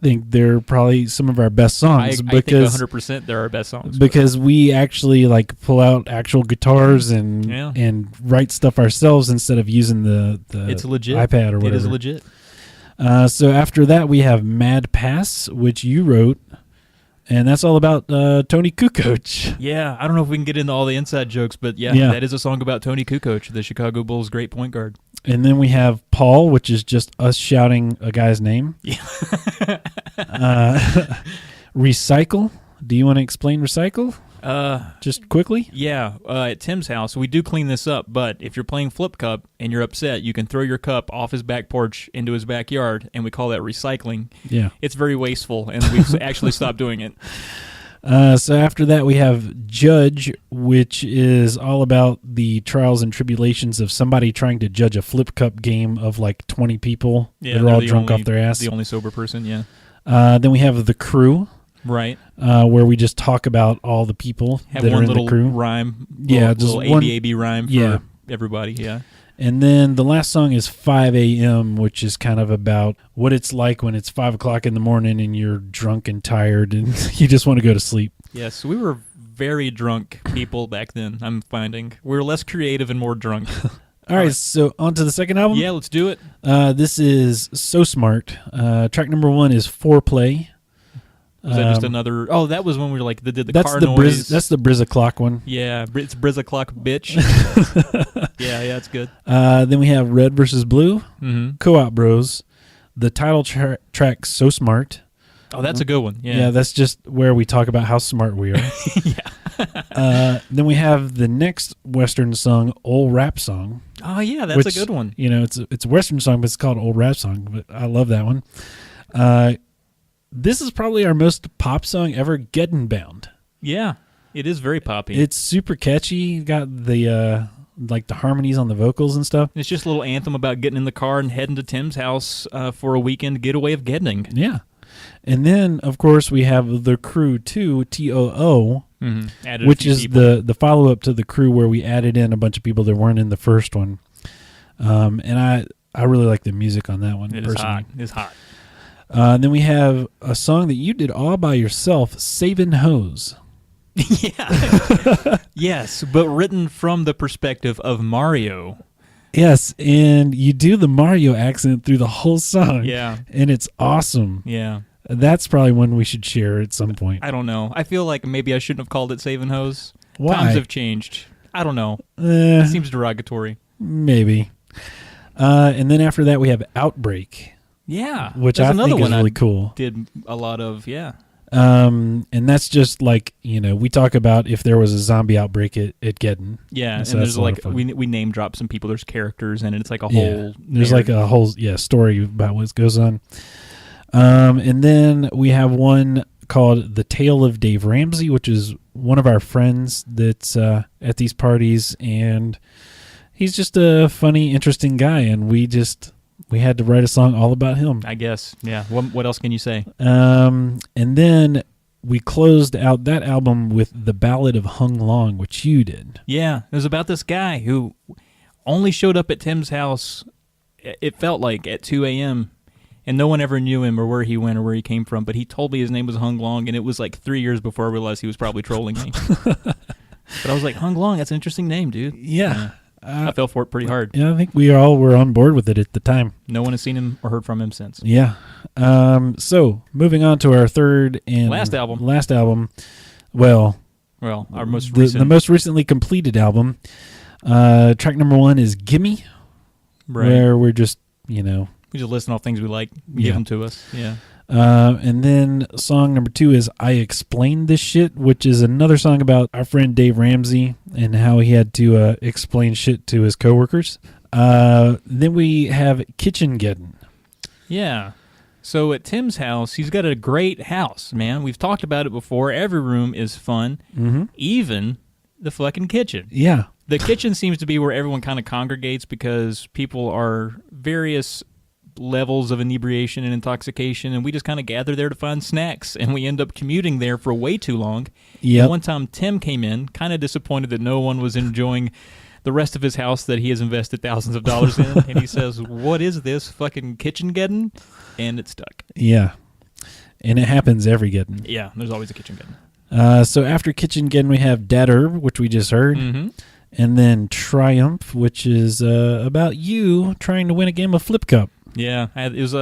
think they're probably some of our best songs. I think 100% they're our best songs. Because we actually like pull out actual guitars and write stuff ourselves instead of using the it's legit. iPad or whatever. It is legit. So after that, we have Mad Pass, which you wrote, and that's all about Tony Kukoc. Yeah, I don't know if we can get into all the inside jokes, but yeah, that is a song about Tony Kukoc, the Chicago Bulls' great point guard. And then we have Paul, which is just us shouting a guy's name. Yeah. Recycle. Do you want to explain Recycle? Just quickly? Yeah, at Tim's house, we do clean this up, but if you're playing Flip Cup and you're upset, you can throw your cup off his back porch into his backyard, and we call that recycling. Yeah. It's very wasteful, and we've actually stopped doing it. So after that, we have Judge, which is all about the trials and tribulations of somebody trying to judge a Flip Cup game of like 20 people that are all drunk off their ass. The only sober person, yeah. Then we have The Crew. Right. Where we just talk about all the people have that one are in little the crew. Rhyme. Yeah, just little one ABAB rhyme for everybody, yeah. And then the last song is 5 a.m., which is kind of about what it's like when it's 5 o'clock in the morning and you're drunk and tired and you just want to go to sleep. Yes, we were very drunk people back then, I'm finding. We were less creative and more drunk. All right, so on to the second album? Yeah, let's do it. This is So Smart. Track number 1 is Foreplay. Was that just another? Oh, that was when we were like did the that's car the noise. That's the Briz o'clock one. Yeah, it's Briz o'clock, bitch. yeah, it's good. Then we have Red versus Blue, Mm-hmm. Co-op Bros, the title track So Smart. Oh, that's a good one. Yeah, that's just where we talk about how smart we are. Yeah. Then we have the next Western song, Old Rap Song. Oh yeah, that's a good one. It's a Western song, but it's called Old Rap Song. But I love that one. This is probably our most pop song ever, Getting Bound. Yeah, it is very poppy. It's super catchy. Got the like the harmonies on the vocals and stuff. It's just a little anthem about getting in the car and heading to Tim's house for a weekend getaway of getting. Yeah. And then, of course, we have The Crew 2, TOO, which is the follow-up to The Crew where we added in a bunch of people that weren't in the first one. And I really like the music on that one. It is personally. hot. It's hot. And then we have a song that you did all by yourself, Savin' Hose. Yeah. Yes, but written from the perspective of Mario. Yes, and you do the Mario accent through the whole song. Yeah. And it's awesome. Yeah. That's probably one we should share at some point. I don't know. I feel like maybe I shouldn't have called it Savin' Hose. Why? Times have changed. I don't know. It seems derogatory. Maybe. And then after that, we have Outbreak. Yeah. Which That's I another think is one really I cool. did a lot of, yeah. And that's just like, we talk about if there was a zombie outbreak at Geddon. Yeah, so and that's there's a lot like, of fun. we name drop some people. There's characters, and it's like a Yeah. whole... There's like a whole story about what goes on. And then we have one called The Tale of Dave Ramsey, which is one of our friends that's at these parties, and he's just a funny, interesting guy, and we had to write a song all about him. I guess, yeah. What else can you say? And then we closed out that album with The Ballad of Hung Long, which you did. Yeah, it was about this guy who only showed up at Tim's house, it felt like, at 2 a.m., and no one ever knew him or where he went or where he came from, but he told me his name was Hung Long, and it was like 3 years before I realized he was probably trolling me. But I was like, Hung Long, that's an interesting name, dude. Yeah. I fell for it pretty hard. Yeah, I think we all were on board with it at the time. No one has seen him or heard from him since. Yeah. So moving on to our third and Last album. Well, our most the recent. most recently completed album. Track number 1 is Gimme, Right. where we're just, We just listen off things we like, Yeah. give them to us. Yeah. and then song number 2 is I Explained This Shit, which is another song about our friend Dave Ramsey and how he had to explain shit to his coworkers. Then we have Kitchen Geddon. Yeah. So at Tim's house, he's got a great house, man. We've talked about it before. Every room is fun, even the fucking kitchen. Yeah. The kitchen seems to be where everyone kind of congregates because people are various levels of inebriation and intoxication, and we just kind of gather there to find snacks, and we end up commuting there for way too long. Yep. And one time Tim came in, kind of disappointed that no one was enjoying the rest of his house that he has invested thousands of dollars in, and he says, "What is this fucking kitchen getting?" And it stuck. Yeah. And it happens every Geddon. Yeah, there's always a kitchen getting. So after Kitchen Geddon, we have Dad Herb, which we just heard. Mm-hmm. And then Triumph, which is about you trying to win a game of Flip Cup. Yeah, it was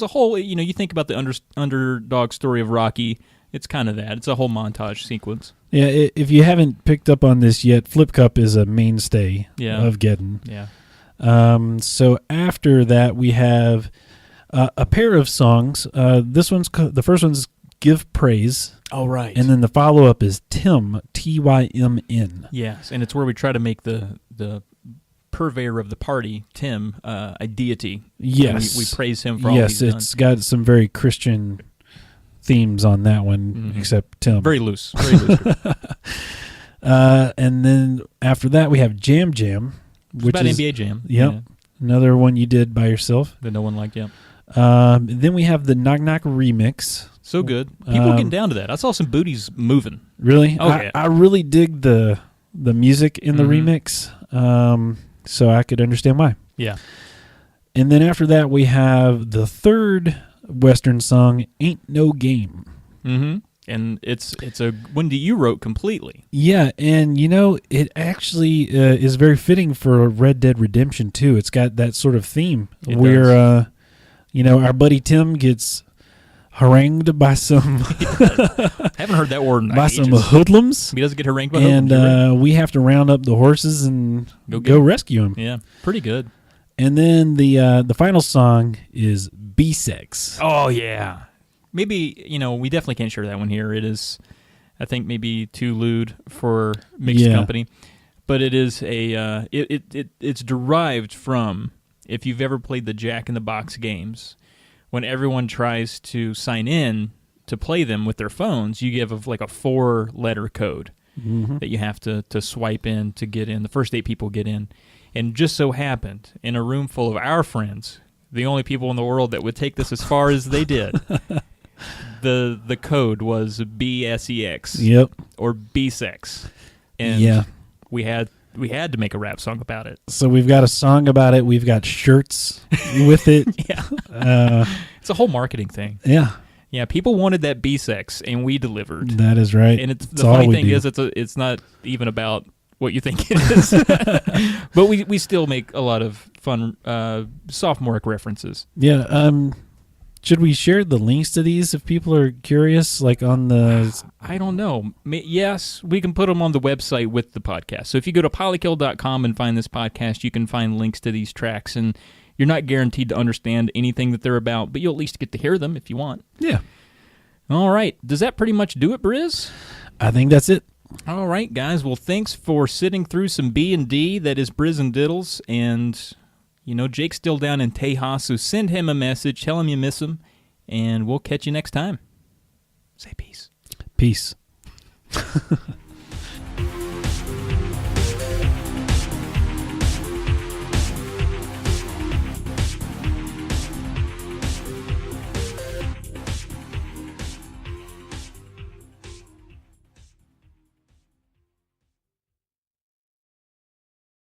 a whole. You think about the underdog story of Rocky. It's kind of that. It's a whole montage sequence. Yeah, if you haven't picked up on this yet, Flip Cup is a mainstay Yeah. of Geddon. Yeah. So after that, we have a pair of songs. The first one's Give Praise. Oh, right. And then the follow-up is Tim, T-Y-M-N. Yes, and it's where we try to make the purveyor of the party, Tim, a deity. Yes. And we praise him for all he's done. Yes, it's got some very Christian themes on that one, except Tim. Very loose. Very loose. And then after that, we have Jam Jam, which about is NBA Jam. Yep, Yeah, another one you did by yourself. that no one liked, yeah. Then we have the Knock Knock remix. So good. People getting down to that. I saw some booties moving. Really? Oh, yeah. I really dig the music in the remix, so I could understand why. Yeah. And then after that, we have the third Western song, Ain't No Game. Mm-hmm. And it's a one that you wrote completely. Yeah, and it actually is very fitting for Red Dead Redemption 2. It's got that sort of theme It where, our buddy Tim gets harangued by some I haven't heard that word in by ages. some hoodlums, He doesn't get harangued by and hoodlums, you're we have to round up the horses and Go get go 'em. rescue him. right. Yeah, pretty good. And then the final song is B-Sex. Oh, yeah. Maybe, we definitely can't share that one here. It is, I think, maybe too lewd for mixed Yeah. company. But it is it's derived from, if you've ever played the Jack in the Box games, when everyone tries to sign in to play them with their phones, you give like a 4-letter code that you have to swipe in to get in. The first 8 people get in. And just so happened, in a room full of our friends, the only people in the world that would take this as far as they did, the code was BSEX Yep. or B-sex. And Yeah. we we had to make a rap song about it. So we've got a song about it. We've got shirts with it. Yeah. It's a whole marketing thing. Yeah. Yeah, people wanted that B-sex, and we delivered. That is right. And the funny thing is, it's not even about what you think it is. But we still make a lot of fun sophomoric references. Yeah. Should we share the links to these if people are curious, like on the... I don't know. Yes, we can put them on the website with the podcast. So if you go to polykill.com and find this podcast, you can find links to these tracks, and you're not guaranteed to understand anything that they're about, but you'll at least get to hear them if you want. Yeah. All right. Does that pretty much do it, Briz? I think that's it. All right, guys. Well, thanks for sitting through some B&D. That is Briz and Diddles, and... Jake's still down in Tejas, so send him a message. Tell him you miss him, and we'll catch you next time. Say peace. Peace.